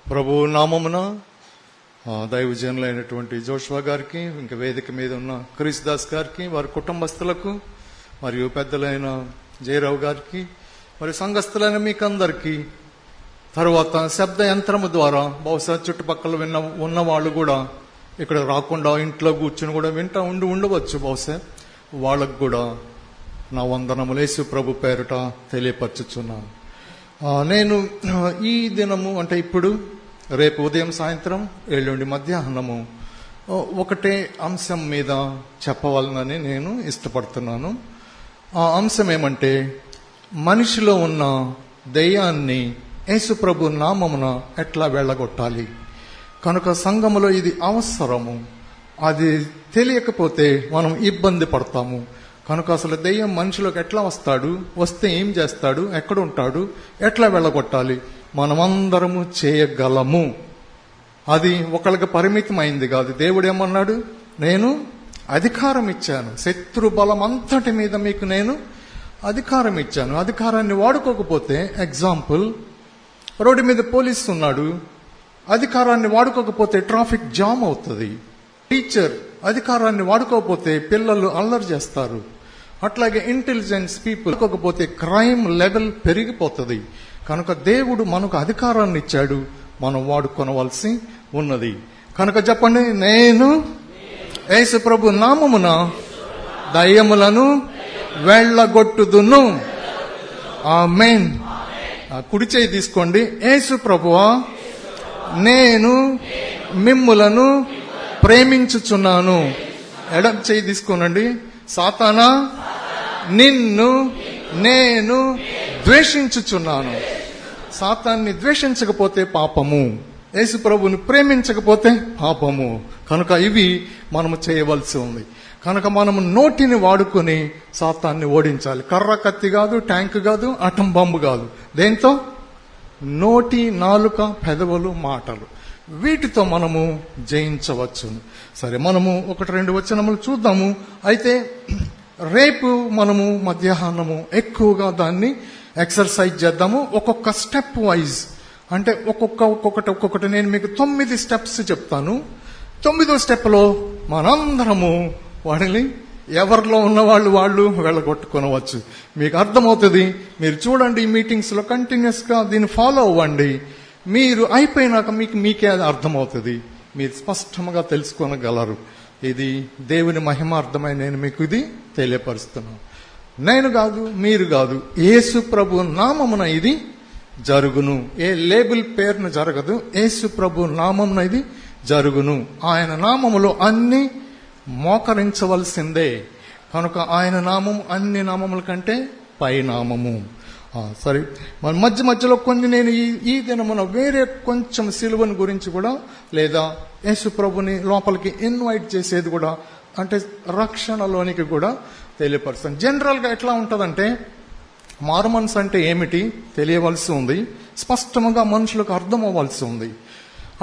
ప్రభు నామమున దైవజనులైనటువంటి జోషువా గారికి, ఇంకా వేదిక మీద ఉన్న క్రిస్ దాస్ గారికి, వారి కుటుంబస్తులకు, మరియు పెద్దలైన జయరావు గారికి, మరి సంఘస్థులైన మీకందరికీ, తరువాత శబ్ద యంత్రము ద్వారా బహుశా చుట్టుపక్కల ఉన్న వాళ్ళు కూడా ఇక్కడ రాకుండా ఇంట్లో కూర్చుని కూడా వింటా ఉండవచ్చు. బహుశా వాళ్ళకు కూడా నా వందనములు యేసు ప్రభు పేరుట తెలియపరచుచున్నాను. నేను ఈ దినము అంటే ఇప్పుడు రేపు ఉదయం సాయంత్రం ఎల్లుండి మధ్యాహ్నము ఒకటే అంశం మీద చెప్పవాలని నేను ఇష్టపడుతున్నాను. ఆ అంశం ఏమంటే, మనిషిలో ఉన్న దెయ్యాన్ని యేసు ప్రభు నామమున ఎట్లా వెళ్ళగొట్టాలి. కనుక సంఘములో ఇది అవసరము. అది తెలియకపోతే మనం ఇబ్బంది పడతాము. కనుక అసలు దెయ్యం మనిషిలోకి ఎట్లా వస్తాడు, వస్తే ఏం చేస్తాడు, ఎక్కడ ఉంటాడు, ఎట్లా వెళ్ళగొట్టాలి, మనమందరము చేయగలము. అది ఒకళ్ళకి పరిమితమైంది కాదు. దేవుడు ఏమన్నాడు, నేను అధికారం ఇచ్చాను, శత్రు బలం అంతటి మీద మీకు నేను అధికారం ఇచ్చాను. అధికారాన్ని వాడుకోకపోతే, ఎగ్జాంపుల్, రోడ్డు మీద పోలీసు ఉన్నాడు, అధికారాన్ని వాడుకోకపోతే ట్రాఫిక్ జామ్ అవుతుంది. టీచర్ అధికారాన్ని వాడుకోకపోతే పిల్లలు అల్లరి చేస్తారు. అట్లాగే ఇంటెలిజెన్స్ పీపుల్ వాడుకోకపోతే క్రైమ్ లెవెల్ పెరిగిపోతుంది. కనుక దేవుడు మనకు అధికారాన్ని ఇచ్చాడు, మనం వాడుకొనవలసి ఉన్నది. కనుక చెప్పండి, నేను యేసు ప్రభు నామమున దయ్యములను వెళ్ళగొట్టుదును. ఆమేన్. కుడి చేయి తీసుకోండి. యేసు ప్రభువా, నేను మిమ్ములను ప్రేమించుచున్నాను. ఎడమ చేయి తీసుకోనండి. సాతానా, నిన్ను నేను ద్వేషించుచున్నాను. సాతాన్ని ద్వేషించకపోతే పాపము, యేసు ప్రభుని ప్రేమించకపోతే పాపము. కనుక ఇవి మనము చేయవలసి ఉంది. కనుక మనము నోటిని వాడుకొని సాతాన్ని ఓడించాలి. కర్ర, కత్తి కాదు, ట్యాంక్ కాదు, అటం బాంబు కాదు. దేంతో? నోటి, నాలుక, పెదవులు, మాటలు. వీటితో మనము జయించవచ్చు. సరే, మనము 1-2 వచనములు చూద్దాము. అయితే రేపు మనము మధ్యాహ్నము ఎక్కువగా దాన్ని ఎక్సర్సైజ్ చేద్దాము. ఒక్కొక్క స్టెప్ వైజ్, అంటే ఒక్కొక్కటి నేను మీకు 9 స్టెప్స్ చెప్తాను. 9వ స్టెప్లో మనందరము వాడిని ఎవరిలో ఉన్న వాళ్ళు వెళ్ళగొట్టుకొనవచ్చు. మీకు అర్థమవుతుంది. మీరు చూడండి, ఈ మీటింగ్స్లో కంటిన్యూస్గా దీన్ని ఫాలో అవ్వండి. మీరు అయిపోయినాక మీకే అది అర్థమవుతుంది. మీరు స్పష్టంగా తెలుసుకోగలరు. ఇది దేవుని మహిమార్థమై నేను మీకు ఇది తెలియపరుస్తున్నాను. నేను కాదు, మీరు కాదు, యేసు ప్రభు నామమున ఇది జరుగును. ఏ లేబుల్ పేరును జరగదు, యేసు ప్రభు నామమున ఇది జరుగును. ఆయన నామములో అన్ని మోకరించవలసిందే. కనుక ఆయన నామము అన్ని నామముల కంటే పై నామము. సరే, మన మధ్యలో కొన్ని నేను ఈ దినమున వేరే కొంచెం సిలువను గురించి కూడా, లేదా యేసు ప్రభుని లోపలికి ఇన్వైట్ చేసేది కూడా, అంటే రక్షణలోనికి కూడా తెలియపరుస్తాను. జనరల్గా ఎట్లా ఉంటుందంటే, మార్మన్స్ అంటే ఏమిటి తెలియవలసి ఉంది, స్పష్టంగా మనుషులకు అర్థం అవ్వాల్సి ఉంది.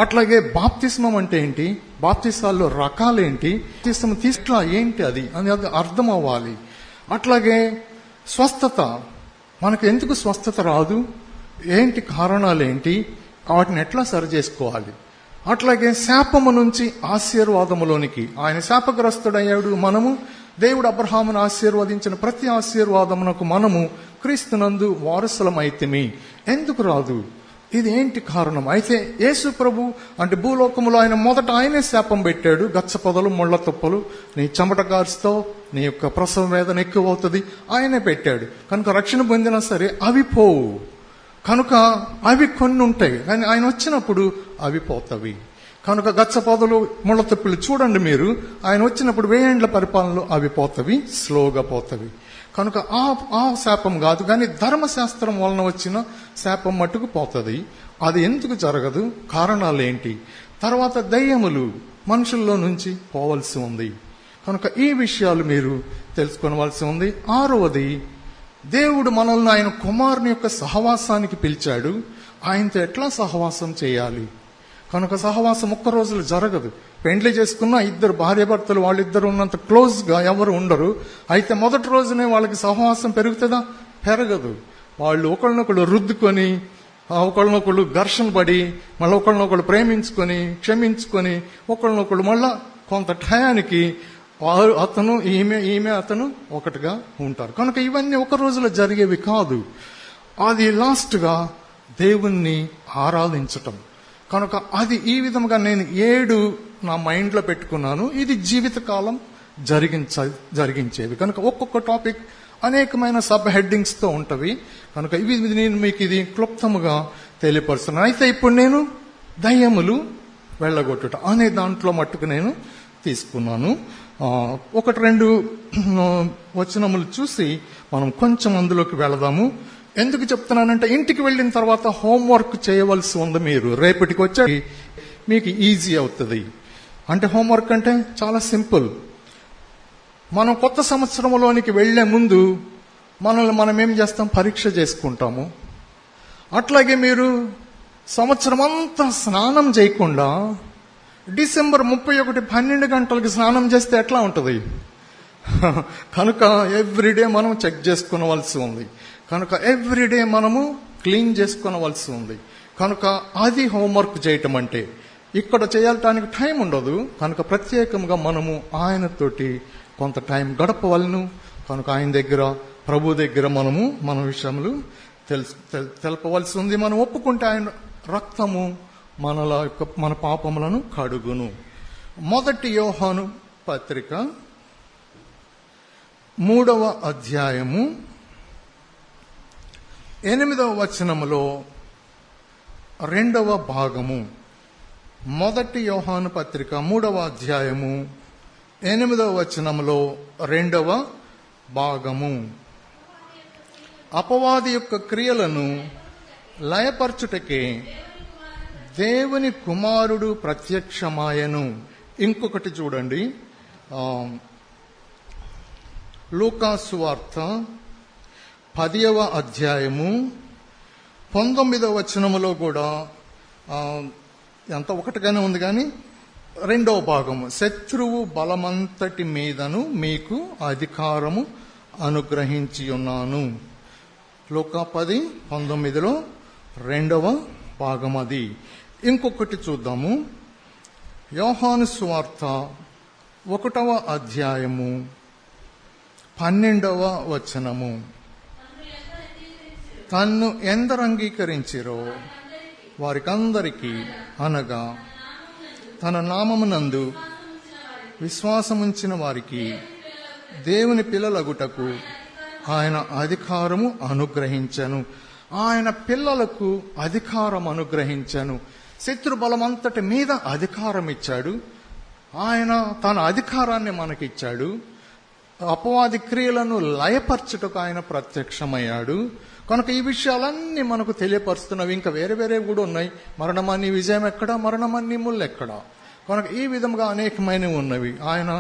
అట్లాగే బాప్తిస్మం అంటే ఏంటి, బాప్తిసాల్లో రకాలేంటి, బాప్తిస్మం తీసుట్లా ఏంటి అది అర్థం అవ్వాలి. అట్లాగే స్వస్థత, మనకు ఎందుకు స్వస్థత రాదు, ఏంటి కారణాలు ఏంటి, వాటిని ఎట్లా సరి చేసుకోవాలి. అట్లాగే శాపము నుంచి ఆశీర్వాదములోనికి, ఆయన శాపగ్రస్తుడయ్యాడు, మనము దేవుడు అబ్రహామును ఆశీర్వదించిన ప్రతి ఆశీర్వాదమునకు మనము క్రీస్తునందు వారసులమైతిమి. ఎందుకు రాదు, ఇది ఏంటి కారణం? అయితే యేసు ప్రభు అంటే భూలోకములో ఆయన మొదట ఆయనే శాపం పెట్టాడు. గచ్చ పొదలు, ముళ్ళ తుప్పలు, నీ చెమట గారుస్తావు, నీ యొక్క ప్రసవ వేదన ఎక్కువ అవుతుంది, ఆయనే పెట్టాడు. కనుక రక్షణ పొందినా సరే అవి పోవు. కనుక అవి కొన్ని ఉంటాయి, కానీ ఆయన వచ్చినప్పుడు అవి పోతవి. కనుక గచ్చ పొదలు, ముళ్ళ తుప్పలు చూడండి మీరు, ఆయన వచ్చినప్పుడు 1000 ఏండ్ల పరిపాలనలో అవి పోతవి, స్లోగా పోతవి. కనుక ఆ శాపం కాదు, కానీ ధర్మశాస్త్రం వలన వచ్చిన శాపం మట్టుకు పోతుంది. అది ఎందుకు జరగదు, కారణాలు ఏంటి? తర్వాత దయ్యములు మనుషుల్లో నుంచి పోవలసి ఉంది. కనుక ఈ విషయాలు మీరు తెలుసుకోవలసి ఉంది. 6వది, దేవుడు మనల్ని ఆయన కుమారుని యొక్క సహవాసానికి పిలిచాడు. ఆయనతో ఎట్లా సహవాసం చేయాలి. కనుక సహవాసం ఒక్క రోజులు జరగదు. పెండ్లి చేసుకున్న 2 భార్యాభర్తలు వాళ్ళిద్దరు ఉన్నంత క్లోజ్గా ఎవరు ఉండరు. అయితే మొదటి రోజునే వాళ్ళకి సహవాసం పెరుగుతుందా? పెరగదు. వాళ్ళు ఒకళ్ళనొకళ్ళు రుద్దుకొని ఒకళ్ళనొకళ్ళు ఘర్షణ పడి మళ్ళీ ఒకళ్ళనొకళ్ళు ప్రేమించుకొని క్షమించుకొని ఒకళ్ళనొకళ్ళు మళ్ళా కొంత టయానికి అతను ఈమె అతను ఒకటిగా ఉంటారు. కనుక ఇవన్నీ ఒక రోజులో జరిగేవి కాదు. అది లాస్ట్గా దేవుణ్ణి ఆరాధించటం. కనుక అది ఈ విధంగా నేను 7 నా మైండ్లో పెట్టుకున్నాను. ఇది జీవితకాలం జరిగించేవి. కనుక ఒక్కొక్క టాపిక్ అనేకమైన సబ్ హెడ్డింగ్స్తో ఉంటవి. కనుక ఇవి నేను మీకు ఇది క్లుప్తముగా తెలియపరుస్తున్నాను. అయితే ఇప్పుడు నేను దయ్యములు వెళ్ళగొట్టుట అనే దాంట్లో మట్టుకు నేను తీసుకున్నాను. 1-2 వచనములు చూసి మనం కొంచెం అందులోకి వెళదాము. ఎందుకు చెప్తున్నానంటే ఇంటికి వెళ్ళిన తర్వాత హోంవర్క్ చేయవలసి ఉంది. మీరు రేపటికి వచ్చి మీకు ఈజీ అవుతుంది. అంటే హోంవర్క్ అంటే చాలా సింపుల్. మనం కొత్త సంవత్సరంలోనికి వెళ్లే ముందు మనం ఏం చేస్తాం? పరీక్ష చేసుకుంటాము. అట్లాగే మీరు సంవత్సరం అంతా స్నానం చేయకుండా డిసెంబర్ 31 12 గంటలకి స్నానం చేస్తే ఎట్లా ఉంటుంది? కనుక ఎవ్రీడే మనం చెక్ చేసుకోవలసి ఉంది. కనుక ఎవ్రీడే మనము క్లీన్ చేసుకోవలసి ఉంది. కనుక అది హోంవర్క్ చేయటం అంటే. ఇక్కడ చేయటానికి టైం ఉండదు. కనుక ప్రత్యేకంగా మనము ఆయనతోటి కొంత టైం గడపవలను. కనుక ఆయన దగ్గర, ప్రభు దగ్గర మనము మన విషయములు తెలపవలసి ఉంది. మనం ఒప్పుకుంటే ఆయన రక్తము మన పాపములను కడుగును. 1 యోహాను పత్రిక 3వ అధ్యాయము 8వ వచనములో 2వ భాగము. 1 యోహాను పత్రిక 3వ అధ్యాయము 8వ వచనములో 2వ భాగము. అపవాది యొక్క క్రియలను లయపరచుటకే దేవుని కుమారుడు ప్రత్యక్షమాయను. ఇంకొకటి చూడండి, లూకాసు వార్త 10వ అధ్యాయము 19వ వచనములో కూడా ఎంత ఒకటిగానే ఉంది, కానీ 2వ భాగము. శత్రువు బలమంతటి మీదను మీకు అధికారము అనుగ్రహించి ఉన్నాను. లూకా 10:19లో 2వ భాగం అది. ఇంకొకటి చూద్దాము, యోహాను సువార్త 1వ అధ్యాయము 12వ వచనము. తన్ను ఎందరు అంగీకరించిరో వారికందరికీ, అనగా తన నామమునందు విశ్వాసముంచిన వారికి దేవుని పిల్లలగుటకు ఆయన అధికారము అనుగ్రహించను. ఆయన పిల్లలకు అధికారం అనుగ్రహించను. శత్రు బలమంతటి మీద అధికారం ఇచ్చాడు. ఆయన తన అధికారాన్ని మనకిచ్చాడు. అపవాది క్రియలను లయపరచుటకు ఆయన ప్రత్యక్షమయ్యాడు. కనుక ఈ విషయాలన్నీ మనకు తెలియపరుస్తున్నవి. ఇంకా వేరే వేరే కూడా ఉన్నాయి. మరణమని విజయం ఎక్కడ, మరణమని ముళ్ళు ఎక్కడ. కనుక ఈ విధంగా అనేకమైనవి ఉన్నవి. ఆయన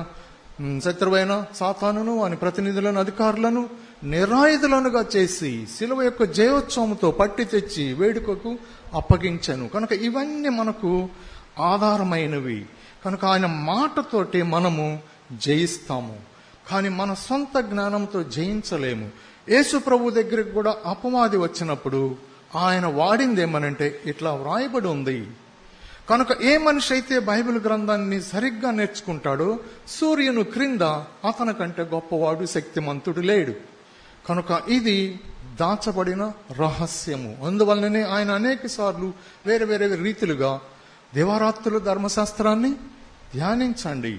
శత్రువైన సాతానును వాని ప్రతినిధులను అధికారులను నిరాయుధులనుగా చేసి శిలువ యొక్క జయోత్సవంతో పట్టి తెచ్చి వేడుకకు అప్పగించను. కనుక ఇవన్నీ మనకు ఆధారమైనవి. కనుక ఆయన మాటతోటి మనము జయిస్తాము, కానీ మన సొంత జ్ఞానంతో జయించలేము. యేసు ప్రభు దగ్గరికి కూడా అపవాది వచ్చినప్పుడు ఆయన వాడింది ఏమనంటే ఇట్లా వ్రాయబడి ఉంది. కనుక ఏ మనిషి అయితే బైబిల్ గ్రంథాన్ని సరిగ్గా నేర్చుకుంటాడో సూర్యుని క్రింద అతని కంటే గొప్పవాడు, శక్తిమంతుడు లేడు. కనుక ఇది దాచబడిన రహస్యము. అందువల్లనే ఆయన అనేక సార్లు వేరే వేరే రీతిలుగా దివారాత్రులు ధర్మశాస్త్రాన్ని ధ్యానించండి.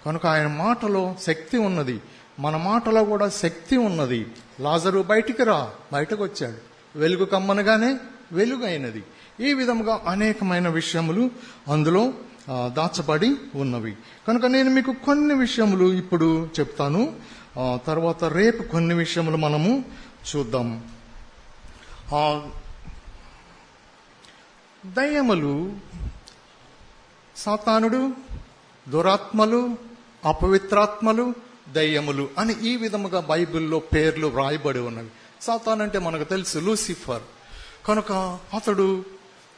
కనుక ఆయన మాటలో శక్తి ఉన్నది, మన మాటలో కూడా శక్తి ఉన్నది. లాజరు బయటికి రా, బయటకు వచ్చాడు. వెలుగు కమ్మనగానే వెలుగైనది. ఈ విధంగా అనేకమైన విషయములు అందులో దాచబడి ఉన్నవి. కనుక నేను మీకు కొన్ని విషయములు ఇప్పుడు చెప్తాను. తర్వాత రేపు కొన్ని విషయములు మనము చూద్దాం. దయ్యములు, సాతానుడు, దురాత్మలు, అపవిత్రాత్మలు, దయ్యములు అని ఈ విధముగా బైబిల్లో పేర్లు వ్రాయబడి ఉన్నవి. సాతాన్ అంటే మనకు తెలుసు, లూసిఫర్. కనుక అతడు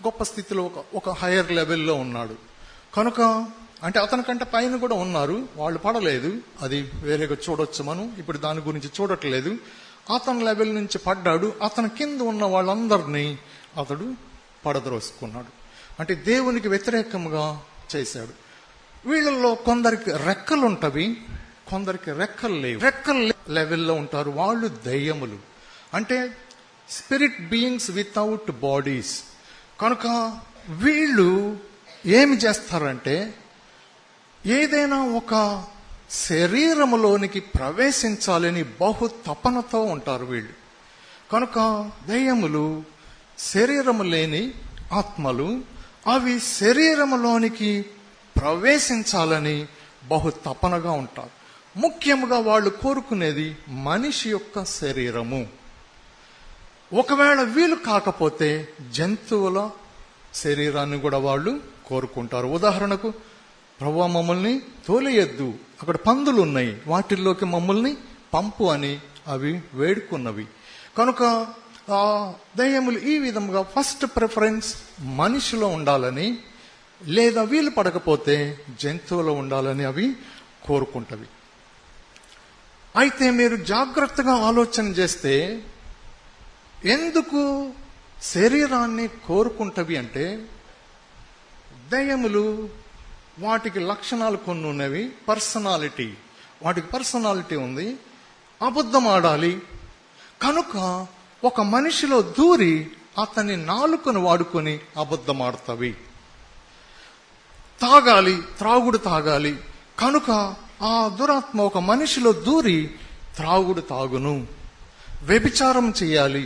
గొప్ప స్థితిలో ఒక హైయర్ లెవెల్లో ఉన్నాడు. కనుక అంటే అతనికంటే పైన కూడా ఉన్నారు, వాళ్ళు పడలేదు. అది వేరేగా చూడొచ్చు, మనం ఇప్పుడు దాని గురించి చూడట్లేదు. అతని లెవెల్ నుంచి పడ్డాడు. అతని కింద ఉన్న వాళ్ళందరినీ అతడు పడద్రోసుకున్నాడు. అంటే దేవునికి వ్యతిరేకంగా చేశాడు. వీళ్ళల్లో కొందరికి రెక్కలు ఉంటవి, కొందరికి రెక్కలు లేవు. రెక్కల లెవెల్లో ఉంటారు, వాళ్ళు దయ్యములు, అంటే స్పిరిట్ బీయింగ్స్ వితౌట్ బాడీస్. కనుక వీళ్ళు ఏమి చేస్తారంటే ఏదైనా ఒక శరీరములోనికి ప్రవేశించాలని బహు తపనతో ఉంటారు వీళ్ళు. కనుక దయ్యములు శరీరము లేని ఆత్మలు, అవి శరీరములోనికి ప్రవేశించాలని బహు తపనగా ఉంటారు. ముఖ్యంగా వాళ్ళు కోరుకునేది మనిషి యొక్క శరీరము. ఒకవేళ వీలు కాకపోతే జంతువుల శరీరాన్ని కూడా వాళ్ళు కోరుకుంటారు. ఉదాహరణకు, ప్రభువా మమ్మల్ని తోలేయద్దు, అక్కడ పందులు ఉన్నాయి, వాటిల్లోకి మమ్మల్ని పంపు అని అవి వేడుకున్నవి. కనుక ఆ దయ్యములు ఈ విధంగా ఫస్ట్ ప్రిఫరెన్స్ మనిషిలో ఉండాలని, లేదా వీలు పడకపోతే జంతువులో ఉండాలని అవి కోరుకుంటవి. అయితే మీరు జాగ్రత్తగా ఆలోచన చేస్తే ఎందుకు శరీరాన్ని కోరుకుంటవి అంటే, దయ్యములు వాటికి లక్షణాలు కొన్ని ఉన్నవి. పర్సనాలిటీ, వాటికి పర్సనాలిటీ ఉంది. అబద్ధం ఆడాలి కనుక ఒక మనిషిలో దూరి అతని నాలుకను వాడుకొని అబద్ధం ఆడతవి. తాగాలి, త్రాగుడు తాగాలి కనుక ఆ దురాత్మ ఒక మనిషిలో దూరి త్రాగుడు తాగును. వ్యభిచారం చేయాలి,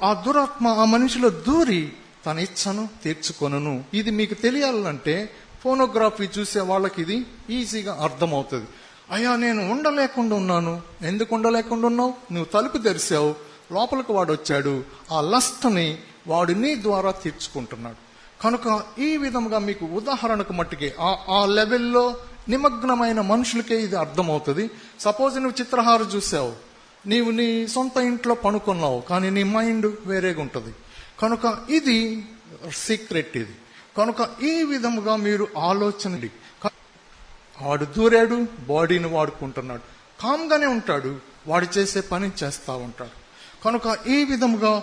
ఆ దురాత్మ ఆ మనిషిలో దూరి తన ఇచ్చను తీర్చుకొనును. ఇది మీకు తెలియాలంటే ఫోనోగ్రఫీ చూసే వాళ్ళకి ఇది ఈజీగా అర్థమవుతుంది. అయ్యా నేను ఉండలేకుండా ఉన్నాను. ఎందుకు ఉండలేకుండా ఉన్నావు? నువ్వు తలుపు తెరిచావు, లోపలికి వాడు వచ్చాడు, ఆ లస్ట్ని వాడు నీ ద్వారా తీర్చుకుంటున్నాడు. కనుక ఈ విధంగా మీకు ఉదాహరణకు మట్టికి ఆ లెవెల్లో నిమగ్నమైన మనుషులకే ఇది అర్థమవుతుంది. సపోజ్ నువ్వు చిత్రహారం చూసావు, నీవు నీ సొంత ఇంట్లో పనుకున్నావు, కానీ నీ మైండ్ వేరేగా ఉంటుంది. కనుక ఇది సీక్రెట్. ఇది కనుక ఈ విధముగా మీరు ఆలోచన, వాడు దూరాడు, బాడీని వాడుకుంటున్నాడు, కామ్గానే ఉంటాడు, వాడు చేసే పని చేస్తూ ఉంటాడు. కనుక ఈ విధముగా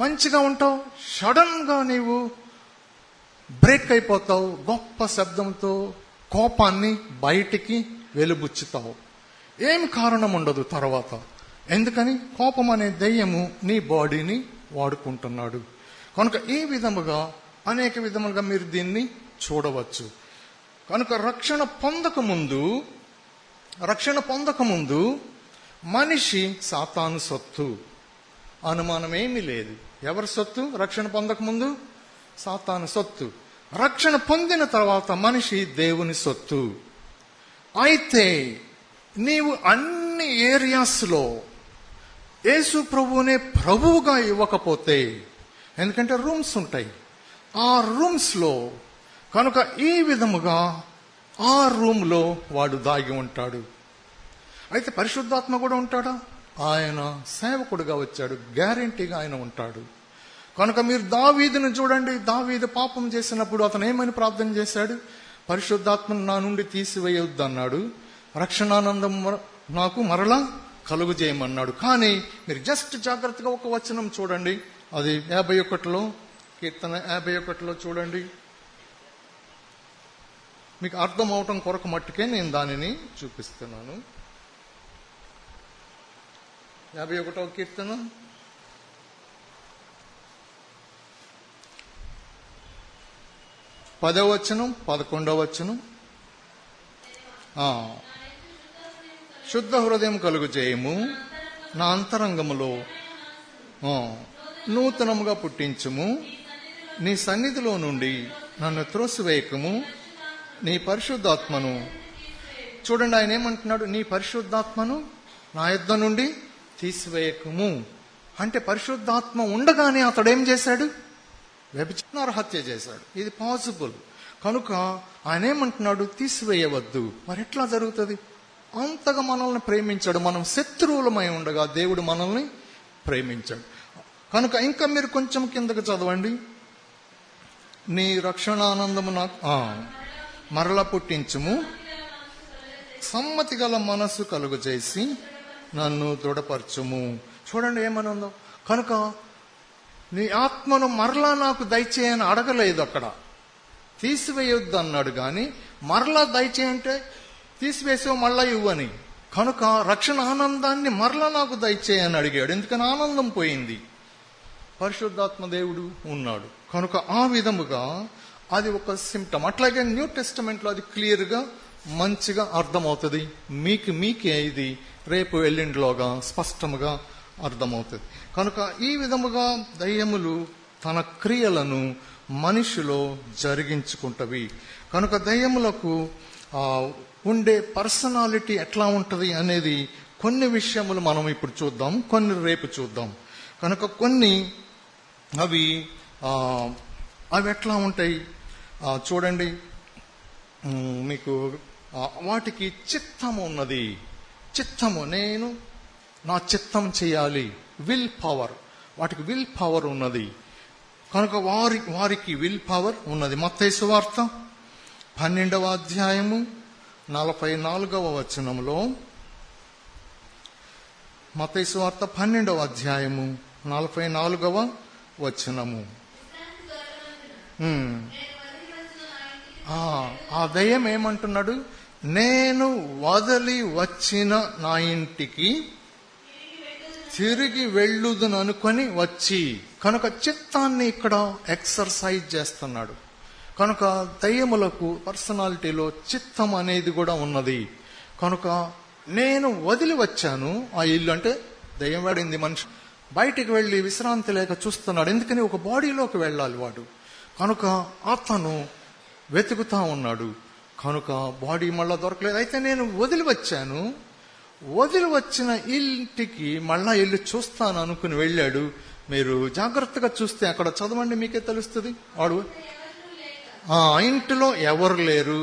మంచిగా ఉంటావు, సడన్ గా నీవు బ్రేక్ అయిపోతావు, గొప్ప శబ్దంతో కోపాన్ని బయటికి వెలుబుచ్చుతావు. ఏం కారణం ఉండదు తర్వాత. ఎందుకని? కోపం అనే దయ్యము నీ బాడీని వాడుకుంటున్నాడు. కనుక ఈ విధముగా అనేక విధములుగా మీరు దీన్ని చూడవచ్చు. కనుక రక్షణ పొందకముందు మనిషి సాతాను సొత్తు, అనుమానమేమీ లేదు. ఎవరి సొత్తు? రక్షణ పొందకముందు సాతాను సొత్తు. రక్షణ పొందిన తర్వాత మనిషి దేవుని సొత్తు. అయితే నీవు అన్ని ఏరియాస్లో యేసు ప్రభువునే ప్రభువుగా ఇవ్వకపోతే, ఎందుకంటే రూమ్స్ ఉంటాయి, ఆ రూమ్స్లో కనుక ఈ విధముగా ఆ రూమ్లో వాడు దాగి ఉంటాడు. అయితే పరిశుద్ధాత్మ కూడా ఉంటాడా? ఆయన సేవకుడుగా వచ్చాడు, గ్యారెంటీగా ఆయన ఉంటాడు. కనుక మీరు దావీదును చూడండి. దావీదు పాపం చేసినప్పుడు అతను ఏమని ప్రార్థన చేశాడు? పరిశుద్ధాత్మను నా నుండి తీసివేయొద్దు అన్నాడు, రక్షణానందం నాకు మరలా కలుగు చేయమన్నాడు. కానీ మీరు జస్ట్ జాగ్రత్తగా ఒక వచనం చూడండి, అది 51లో, కీర్తన 51లో చూడండి. మీకు అర్థం అవటం కొరకు మట్టుకే నేను దానిని చూపిస్తున్నాను. 51వ కీర్తన 10వ వచనం, 11వ వచనం. శుద్ధ హృదయం కలుగు చేయము, నా అంతరంగములో నూతనముగా పుట్టించుము, నీ సన్నిధిలో నుండి నన్ను త్రోసివేయకము, నీ పరిశుద్ధాత్మను. చూడండి ఆయన ఏమంటున్నాడు? నీ పరిశుద్ధాత్మను నా యొద్ద నుండి తీసివేయకము. అంటే పరిశుద్ధాత్మ ఉండగానే అతడు ఏం చేశాడు? వ్యభిచార హత్య చేశాడు. ఇది పాసిబుల్. కనుక ఆయన ఏమంటున్నాడు? తీసివేయవద్దు. మరి ఎట్లా జరుగుతుంది? అంతగా మనల్ని ప్రేమించాడు. మనం శత్రువులమై ఉండగా దేవుడు మనల్ని ప్రేమించాడు. కనుక ఇంకా మీరు కొంచెం కిందకు చదవండి. నీ రక్షణానందము నాకు మరలా పుట్టించుము, సమ్మతి గల మనస్సు కలుగు చేసి నన్ను దృఢపరచుము. చూడండి ఏమనుందో. కనుక నీ ఆత్మను మరలా నాకు దయచేయని అడగలేదు. అక్కడ తీసివేయొద్దు అన్నాడు, కానీ మరలా దయచేయంటే తీసివేసావు మళ్ళా ఇవ్వని. కనుక రక్షణ ఆనందాన్ని మరలా నాకు దయచేయని అడిగాడు. ఎందుకని ఆనందం పోయింది. పరిశుద్ధాత్మ దేవుడు ఉన్నాడు కనుక ఆ విధముగా అది ఒక సిమ్టమ్. అట్లాగే న్యూ టెస్టమెంట్ లో అది క్లియర్ గా మంచిగా అర్థమవుతుంది. మీకే ఇది రేపు ఎల్లుండిలోగా స్పష్టముగా అర్థమవుతుంది. కనుక ఈ విధముగా దయ్యములు తన క్రియలను మనిషిలో జరిగించుకుంటవి. కనుక దయ్యములకు ఉండే పర్సనాలిటీ ఎట్లా ఉంటది అనేది కొన్ని విషయములు మనం ఇప్పుడు చూద్దాం, కొన్ని రేపు చూద్దాం. కనుక కొన్ని అవి ఎట్లా ఉంటాయి చూడండి. మీకు వాటికి చిత్తము ఉన్నది. చిత్తము, నేను నా చిత్తం చేయాలి, విల్ పవర్. వాటికి విల్ పవర్ ఉన్నది. కనుక వారికి విల్ పవర్ ఉన్నది. మత్తయి సువార్త 12వ అధ్యాయము 44వ వచనంలో, మత్తయి సువార్త 12వ అధ్యాయము 44వ వచనము. ఆ దయ్యం ఏమంటున్నాడు? నేను వదిలి వచ్చిన నా ఇంటికి తిరిగి వెళ్ళుదును అనుకొని వచ్చి. కనుక చిత్తాన్ని ఇక్కడ ఎక్సర్సైజ్ చేస్తున్నాడు. కనుక దయ్యములకు పర్సనాలిటీలో చిత్తం అనేది కూడా ఉన్నది. కనుక నేను వదిలి వచ్చాను ఆ ఇల్లు, అంటే దయ్యం వాడింది మనిషి బయటికి వెళ్ళి విశ్రాంతి లేక చూస్తున్నాడు. ఎందుకని ఒక బాడీలోకి వెళ్ళాలి వాడు. కనుక అతను వెతుకుతా ఉన్నాడు. కనుక బాడీ మళ్ళా దొరకలేదు. అయితే నేను వదిలి వచ్చాను, వదిలి వచ్చిన ఇంటికి మళ్ళా వెళ్ళి చూస్తాను అనుకుని వెళ్ళాడు. మీరు జాగ్రత్తగా చూస్తే అక్కడ చదవండి, మీకే తెలుస్తుంది. వాడు ఆ ఇంటిలో ఎవరు లేరు,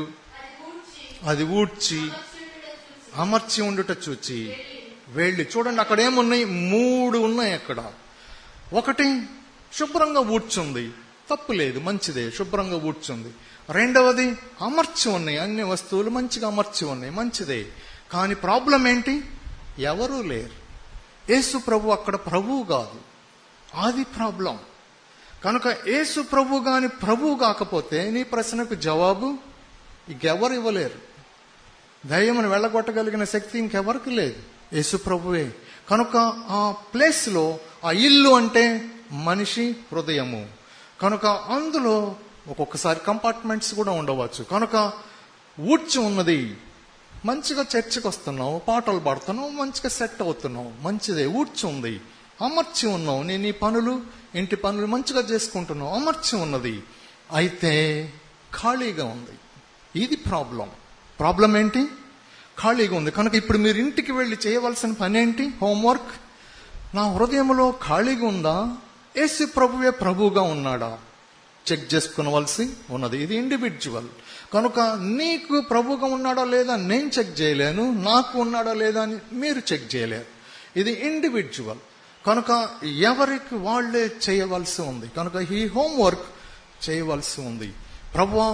అది ఊడ్చి అమర్చి ఉండుట చూచి వెళ్ళి చూడండి. అక్కడ ఏమున్నాయి? 3 ఉన్నాయి అక్కడ. ఒకటి శుభ్రంగా ఊడ్చుంది, తప్పు లేదు, మంచిదే, శుభ్రంగా ఊడ్చుంది. రెండవది అమర్చి ఉన్నాయి, అన్ని వస్తువులు మంచిగా అమర్చి ఉన్నాయి, మంచిదే. కానీ ప్రాబ్లం ఏంటి? ఎవరూ లేరు. యేసు ప్రభు అక్కడ ప్రభువు కాదు, అది ప్రాబ్లం. కనుక యేసు ప్రభు గాని ప్రభువు కాకపోతే నీ ప్రశ్నకు జవాబు ఇంకెవరు ఇవ్వలేరు. దయ్యమును వెళ్ళగొట్టగలిగిన శక్తి ఇంకెవరికి లేదు, యేసు ప్రభువే. కనుక ఆ ప్లేస్ లో, ఆ ఇల్లు అంటే మనిషి హృదయము. కనుక అందులో ఒక్కొక్కసారి కంపార్ట్మెంట్స్ కూడా ఉండవచ్చు. కనుక ఊడ్చి ఉన్నది, మంచిగా చర్చికి వస్తున్నావు, పాటలు పాడుతున్నావు, మంచిగా సెట్ అవుతున్నావు, మంచిదే, ఊడ్చి ఉంది. అమర్చి ఉన్నావు, నేను ఈ పనులు, ఇంటి పనులు మంచిగా చేసుకుంటున్నావు, అమర్చి ఉన్నది. అయితే ఖాళీగా ఉంది. ఇది ప్రాబ్లం. ప్రాబ్లం ఏంటి? ఖాళీగా ఉంది. కనుక ఇప్పుడు మీరు ఇంటికి వెళ్ళి చేయవలసిన పని ఏంటి? హోంవర్క్. నా హృదయంలో ఖాళీగా ఉందా? యేసు ప్రభువే ప్రభువుగా ఉన్నాడా? చెక్ చేసుకునవలసి ఉన్నది. ఇది ఇండివిజువల్. కనుక నీకు ప్రభువుగా ఉన్నాడా లేదా నేను చెక్ చేయలేను, నాకు ఉన్నాడా లేదా అని మీరు చెక్ చేయలేరు. ఇది ఇండివిజువల్. కనుక ఎవరికి వాళ్లే చేయవలసి ఉంది. కనుక ఈ హోంవర్క్ చేయవలసి ఉంది. ప్రభువా,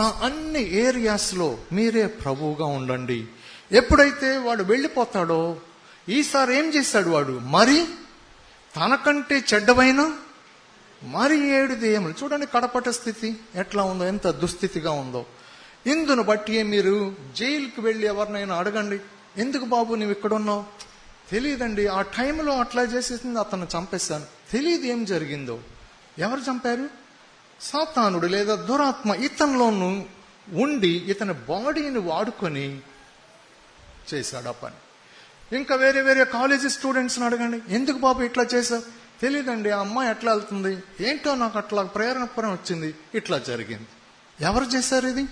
నా అన్ని ఏరియాస్ లో మీరే ప్రభువుగా ఉండండి. ఎప్పుడైతే వాడు వెళ్ళిపోతాడో, ఈసారి ఏం చేశాడు వాడు? మరి తనకంటే చెడ్డవైన మరి 7 దెయ్యములు. చూడండి కడపట స్థితి ఎట్లా ఉందో, ఎంత దుస్థితిగా ఉందో. ఇందును బట్టి మీరు జైలుకి వెళ్ళి ఎవరినైనా అడగండి, ఎందుకు బాబు నువ్వు ఇక్కడ ఉన్నావు? తెలియదండి, ఆ టైంలో అట్లా చేసేసింది, అతను చంపేశాను. తెలియదు ఏం జరిగిందో. ఎవరు చంపారు? సాతానుడు లేదా దురాత్మ ఇతనిలోనూ ఉండి ఇతని బాడీని వాడుకొని చేశాడు ఆ పని. ఇంకా వేరే వేరే కాలేజీ స్టూడెంట్స్ని అడగండి, ఎందుకు బాబు ఇట్లా చేశావు? తెలియదండి, ఆ అమ్మాయి ఎట్లా వెళ్తుంది, ఏంటో నాకు అట్లా ప్రేరణ వచ్చింది, ఇట్లా జరిగింది. ఎవరు చేశారు ఇది?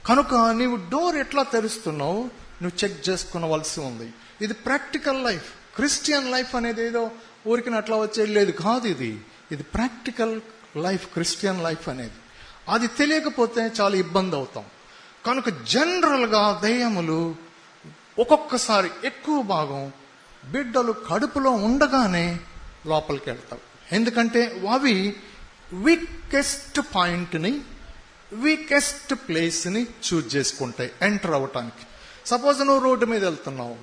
కనుక నీవు డోర్ ఎట్లా తెరుస్తున్నావు నువ్వు చెక్ చేసుకునవలసి ఉంది. ఇది ప్రాక్టికల్ లైఫ్. క్రిస్టియన్ లైఫ్ అనేది ఏదో ఊరికి అట్లా వచ్చేది లేదు కాదు. ఇది ప్రాక్టికల్ లైఫ్, క్రిస్టియన్ లైఫ్ అనేది. అది తెలియకపోతే చాలా ఇబ్బంది అవుతాం. కనుక జనరల్ గా దయ్యములు ఒక్కొక్కసారి ఎక్కువ భాగం బిడ్డలు కడుపులో ఉండగానే లోపలికి వెళ్తావు. ఎందుకంటే అవి వీకెస్ట్ పాయింట్ని, వీకెస్ట్ ప్లేస్ని చూజ్ చేసుకుంటాయి ఎంటర్ అవ్వటానికి. సపోజ్ నువ్వు రోడ్డు మీద వెళ్తున్నావు,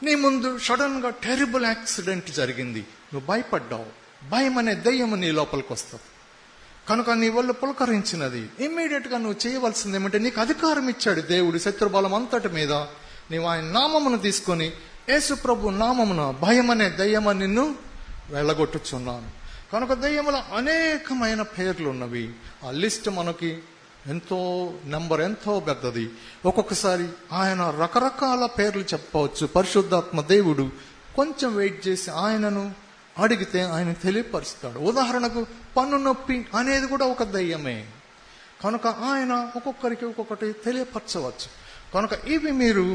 నీ ముందు సడన్ గా టెరిబుల్ యాక్సిడెంట్ జరిగింది, నువ్వు భయపడ్డావు, భయం అనే దయ్యము నీ లోపలికి వస్తుంది. కనుక నీ వల్ల పులకరించినది. ఇమ్మీడియట్ గా నువ్వు చేయవలసింది ఏమంటే, నీకు అధికారం ఇచ్చాడు దేవుడు శత్రుబలం అంతటి మీద. నీవు ఆయన నామమును తీసుకొని, యేసు ప్రభు నామమున భయం అనే దయ్యమ నిన్ను వెళ్ళగొట్టుచున్నాను. కనుక దయ్యముల అనేకమైన పేర్లు ఉన్నవి. ఆ లిస్ట్ మనకి నెంబర్ ఎంతో పెద్దది. ఒక్కొక్కసారి ఆయన రకరకాల పేర్లు చెప్పవచ్చు. పరిశుద్ధాత్మ దేవుడు కొంచెం వెయిట్ చేసి ఆయనను అడిగితే ఆయన తెలియపరుస్తాడు. ఉదాహరణకు పన్ను నొప్పి అనేది కూడా ఒక దయ్యమే. కనుక ఆయన ఒక్కొక్కరికి ఒక్కొక్కటి తెలియపరచవచ్చు. కనుక ఇవి మీరు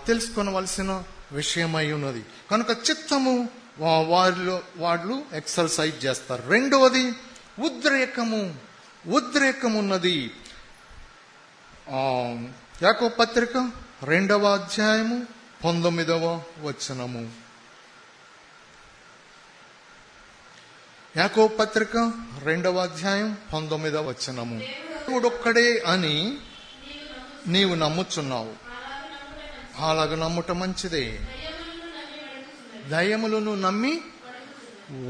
తెలుసుకోవలసిన విషయమై ఉన్నది. కనుక చిత్తము వాళ్ళు ఎక్సర్సైజ్ చేస్తారు. రెండవది ఉద్రేకము ఉన్నది. యాకోబు పత్రిక 2వ అధ్యాయము 19వ వచనము. యాకోబు పత్రిక 2వ అధ్యాయం 19వ వచనము. దేవుడొక్కడే అని నీవు నమ్ముచున్నావు, అలాగ నమ్ముట మంచిదే. దయ్యములను నమ్మి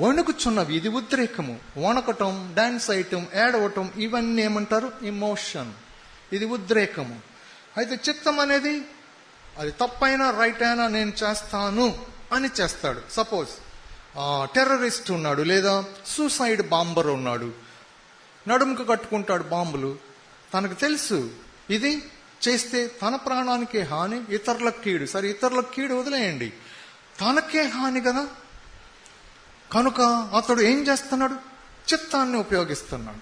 వణుకుచున్నవి. ఇది ఉద్రేకము. వణకటం, డాన్స్ చేయటం, ఏడవటం, ఇవన్నీ ఏమంటారు? ఇమోషన్. ఇది ఉద్రేకము. అయితే చిత్తం అనేది అది తప్పైనా రైట్ అయినా నేను చేస్తాను అని చేస్తాడు. సపోజ్ టెర్రరిస్ట్ ఉన్నాడు, లేదా సూసైడ్ బాంబర్ ఉన్నాడు, నడుముకు కట్టుకుంటాడు బాంబులు. తనకు తెలుసు ఇది చేస్తే తన ప్రాణానికే హాని, ఇతరులకు కీడు. సరే, ఇతరులకు కీడు వదిలేయండి, తనకే హాని కదా. కనుక అతడు ఏం చేస్తున్నాడు? చిత్తాన్ని ఉపయోగిస్తున్నాడు.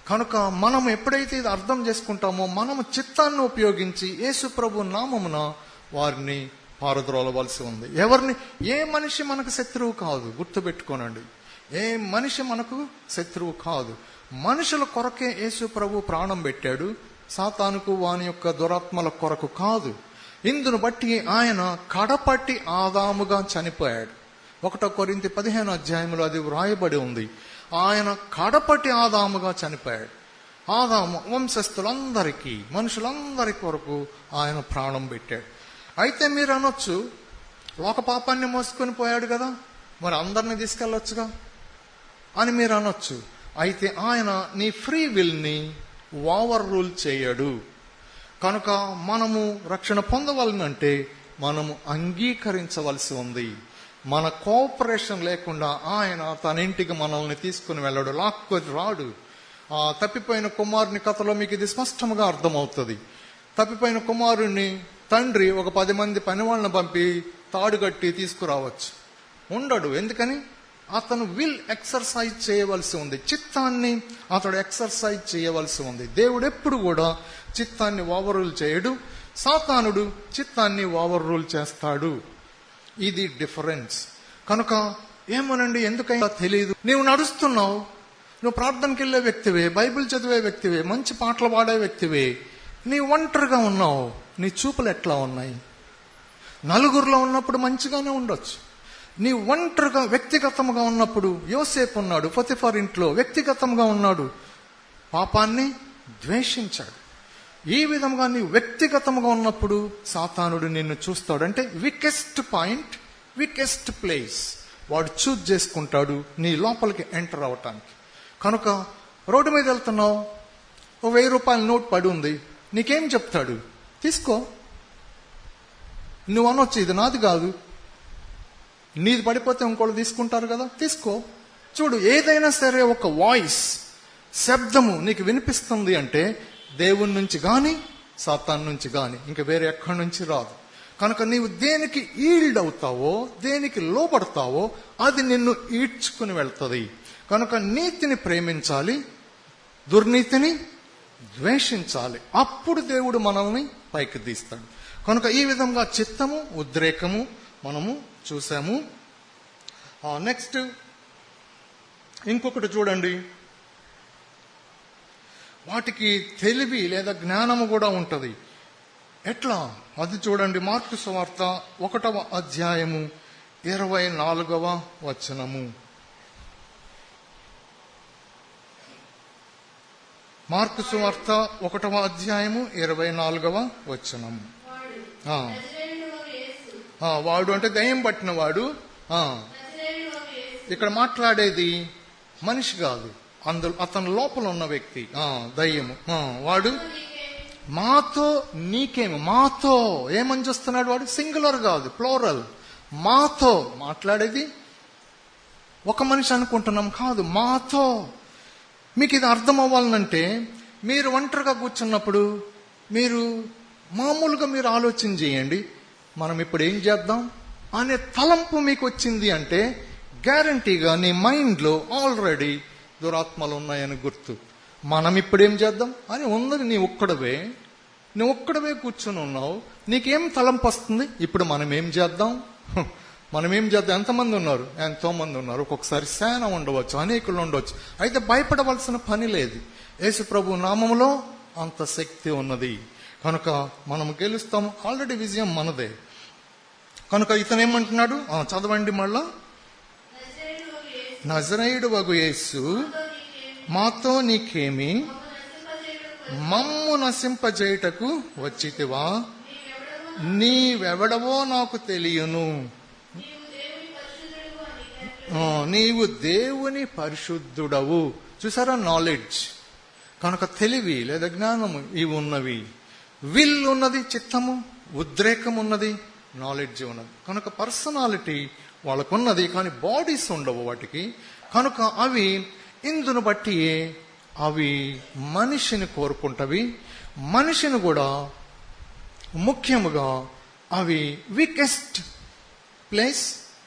కనుక మనం ఎప్పుడైతే ఇది అర్థం చేసుకుంటామో, మనము చిత్తాన్ని ఉపయోగించి యేసు ప్రభు నామమున వారిని పారద్రోలవలసి ఉంది. ఎవరిని? ఏ మనిషి మనకు శత్రువు కాదు, గుర్తుపెట్టుకోనండి. ఏ మనిషి మనకు శత్రువు కాదు. మనుషుల కొరకే యేసు ప్రభు ప్రాణం పెట్టాడు, సాతానుకు వాని యొక్క దురాత్మల కొరకు కాదు. ఇందును బట్టి ఆయన కడపటి ఆదాముగా చనిపోయాడు. 1 కొరింథీ 15వ అధ్యాయంలో అది వ్రాయబడి ఉంది. ఆయన కడపటి ఆదాముగా చనిపోయాడు. ఆదాము వంశస్థులందరికీ, మనుషులందరి కొరకు ఆయన ప్రాణం పెట్టాడు. అయితే మీరు అనొచ్చు, ఒక పాపాన్ని మోసుకొని పోయాడు కదా, మరి అందరినీ తీసుకెళ్ళొచ్చుగా అని మీరు అనొచ్చు. అయితే ఆయన నీ ఫ్రీ విల్ని ఓవర్ రూల్ చేయడు. కనుక మనము రక్షణ పొందవాలంటే మనము అంగీకరించవలసి ఉంది. మన కోఆపరేషన్ లేకుండా ఆయన తన ఇంటికి మనల్ని తీసుకుని వెళ్ళాడు, లాక్కొని రాడు. ఆ తప్పిపోయిన కుమారుని కథలో మీకు ఇది స్పష్టంగా అర్థమవుతుంది. తప్పిపోయిన కుమారుణ్ణి తండ్రి ఒక 10 మంది పనివాళ్ళని పంపి తాడు కట్టి తీసుకురావచ్చు, ఉండడు. ఎందుకని? అతను విల్ ఎక్సర్సైజ్ చేయవలసి ఉంది. చిత్తాన్ని అతడు ఎక్సర్సైజ్ చేయవలసి ఉంది. దేవుడు ఎప్పుడు కూడా చిత్తాన్ని ఓవర్ రూల్ చేయడు, సాతానుడు చిత్తాన్ని ఓవర్ రూల్ చేస్తాడు. ఇది డిఫరెన్స్. కనుక ఏమోనండి, ఎందుకైనా తెలియదు. నీవు నడుస్తున్నావు, నువ్వు ప్రార్థనకి వెళ్ళే వ్యక్తివే, బైబిల్ చదివే వ్యక్తివే, మంచి పాటలు పాడే వ్యక్తివే, నీ ఒంటరిగా ఉన్నావు. నీ చూపులు ఎట్లా ఉన్నాయి? నలుగురిలో ఉన్నప్పుడు మంచిగానే ఉండొచ్చు. నీ ఒంటరిగా వ్యక్తిగతంగా ఉన్నప్పుడు, యోసేపు ఉన్నాడు పొతిఫర్ ఇంట్లో, వ్యక్తిగతంగా ఉన్నాడు, పాపాన్ని ద్వేషించాడు. ఈ విధంగా నీ వ్యక్తిగతంగా ఉన్నప్పుడు సాతానుడు నిన్ను చూస్తాడు. అంటే వీకెస్ట్ పాయింట్, వీకెస్ట్ ప్లేస్ వాడు చూజ్ చేసుకుంటాడు నీ లోపలికి ఎంటర్ అవటానికి. కనుక రోడ్డు మీద వెళ్తున్నావు, ఓ 1000 రూపాయల నోట్ పడి ఉంది, నీకేం చెప్తాడు? తీసుకో. నువ్వు అనొచ్చు, ఇది నాది కాదు, నీది పడిపోతే ఇంకోళ్ళు తీసుకుంటారు కదా, తీసుకో. చూడు, ఏదైనా సరే ఒక వాయిస్, శబ్దము నీకు వినిపిస్తుంది అంటే దేవుని నుంచి గాని సాతాను నుంచి గాని ఇంకా వేరే ఎక్కడి నుంచి రాదు. కనుక నీవు దేనికి ఈల్డ్ అవుతావో, దేనికి లోపడతావో అది నిన్ను ఈడ్చుకుని వెళ్తుంది. కనుక నీతిని ప్రేమించాలి, దుర్నీతిని ద్వేషించాలి. అప్పుడు దేవుడు మనల్ని పైకి తీస్తాడు. కనుక ఈ విధంగా చిత్తము, ఉద్రేకము మనము చూసాము. నెక్స్ట్ ఇంకొకటి చూడండి, వాటికి తెలివి లేదా జ్ఞానము కూడా ఉంటుంది. ఎట్లా? అది చూడండి, మార్కు సువార్త 1వ అధ్యాయము 24వ వచనము. మార్కు సువార్త 1వ అధ్యాయము 24వ వచనము. వాడు అంటే దయ్యం పట్టిన వాడు, ఇక్కడ మాట్లాడేది మనిషి కాదు, అందులో అతని లోపల ఉన్న వ్యక్తి, దయ్యము. వాడు మాతో నీకేమి, మాతో ఏమని చూస్తున్నాడు వాడు? సింగులర్ కాదు, ప్లోరల్. మాతో మాట్లాడేది ఒక మనిషి అనుకుంటున్నాం, కాదు, మాతో. మీకు ఇది అర్థం అవ్వాలనంటే మీరు ఒంటరిగా కూర్చున్నప్పుడు మీరు మామూలుగా మీరు ఆలోచన చేయండి, మనం ఇప్పుడు ఏం చేద్దాం అనే తలంపు మీకు వచ్చింది అంటే గ్యారంటీగా నీ మైండ్లో ఆల్రెడీ దురాత్మలు ఉన్నాయని గుర్తు. మనం ఇప్పుడేం చేద్దాం అని ఉన్నది. నువ్వు ఒక్కడవే కూర్చొని ఉన్నావు, నీకేం తలంపు వస్తుంది? ఇప్పుడు మనం ఏం చేద్దాం? ఎంతమంది ఉన్నారు? ఎంతో మంది ఉన్నారు. ఒక్కొక్కసారి సేన ఉండవచ్చు, అనేకులు ఉండవచ్చు. అయితే భయపడవలసిన పని లేదు. యేసు ప్రభు నామములో అంత శక్తి ఉన్నది కనుక మనం గెలుస్తాము. ఆల్రెడీ విజయం మనదే. కనుక ఇతను ఏమంటున్నాడు? చదవండి మళ్ళా. నజరేయుడు వగు యేసు మాతో నీకేమి, మమ్ము నశింపజేయుటకు వచ్చితివా? నీవెవడవో నాకు తెలియను. నీవు దేవుని పరిశుద్ధుడవు. చూసారా? నాలెడ్జ్. కనుక తెలివి లేదా జ్ఞానము ఇవి ఉన్నవి. విల్ ఉన్నది, చిత్తము, ఉద్రేకం ఉన్నది, నాలెడ్జ్ ఉన్నది. కనుక పర్సనాలిటీ వాళ్ళకున్నది, కానీ బాడీస్ ఉండవు వాటికి. కనుక అవి ఇందును బట్టి అవి మనిషిని కోరుకుంటవి. మనిషిని కూడా ముఖ్యముగా అవి వీకెస్ట్ ప్లేస్,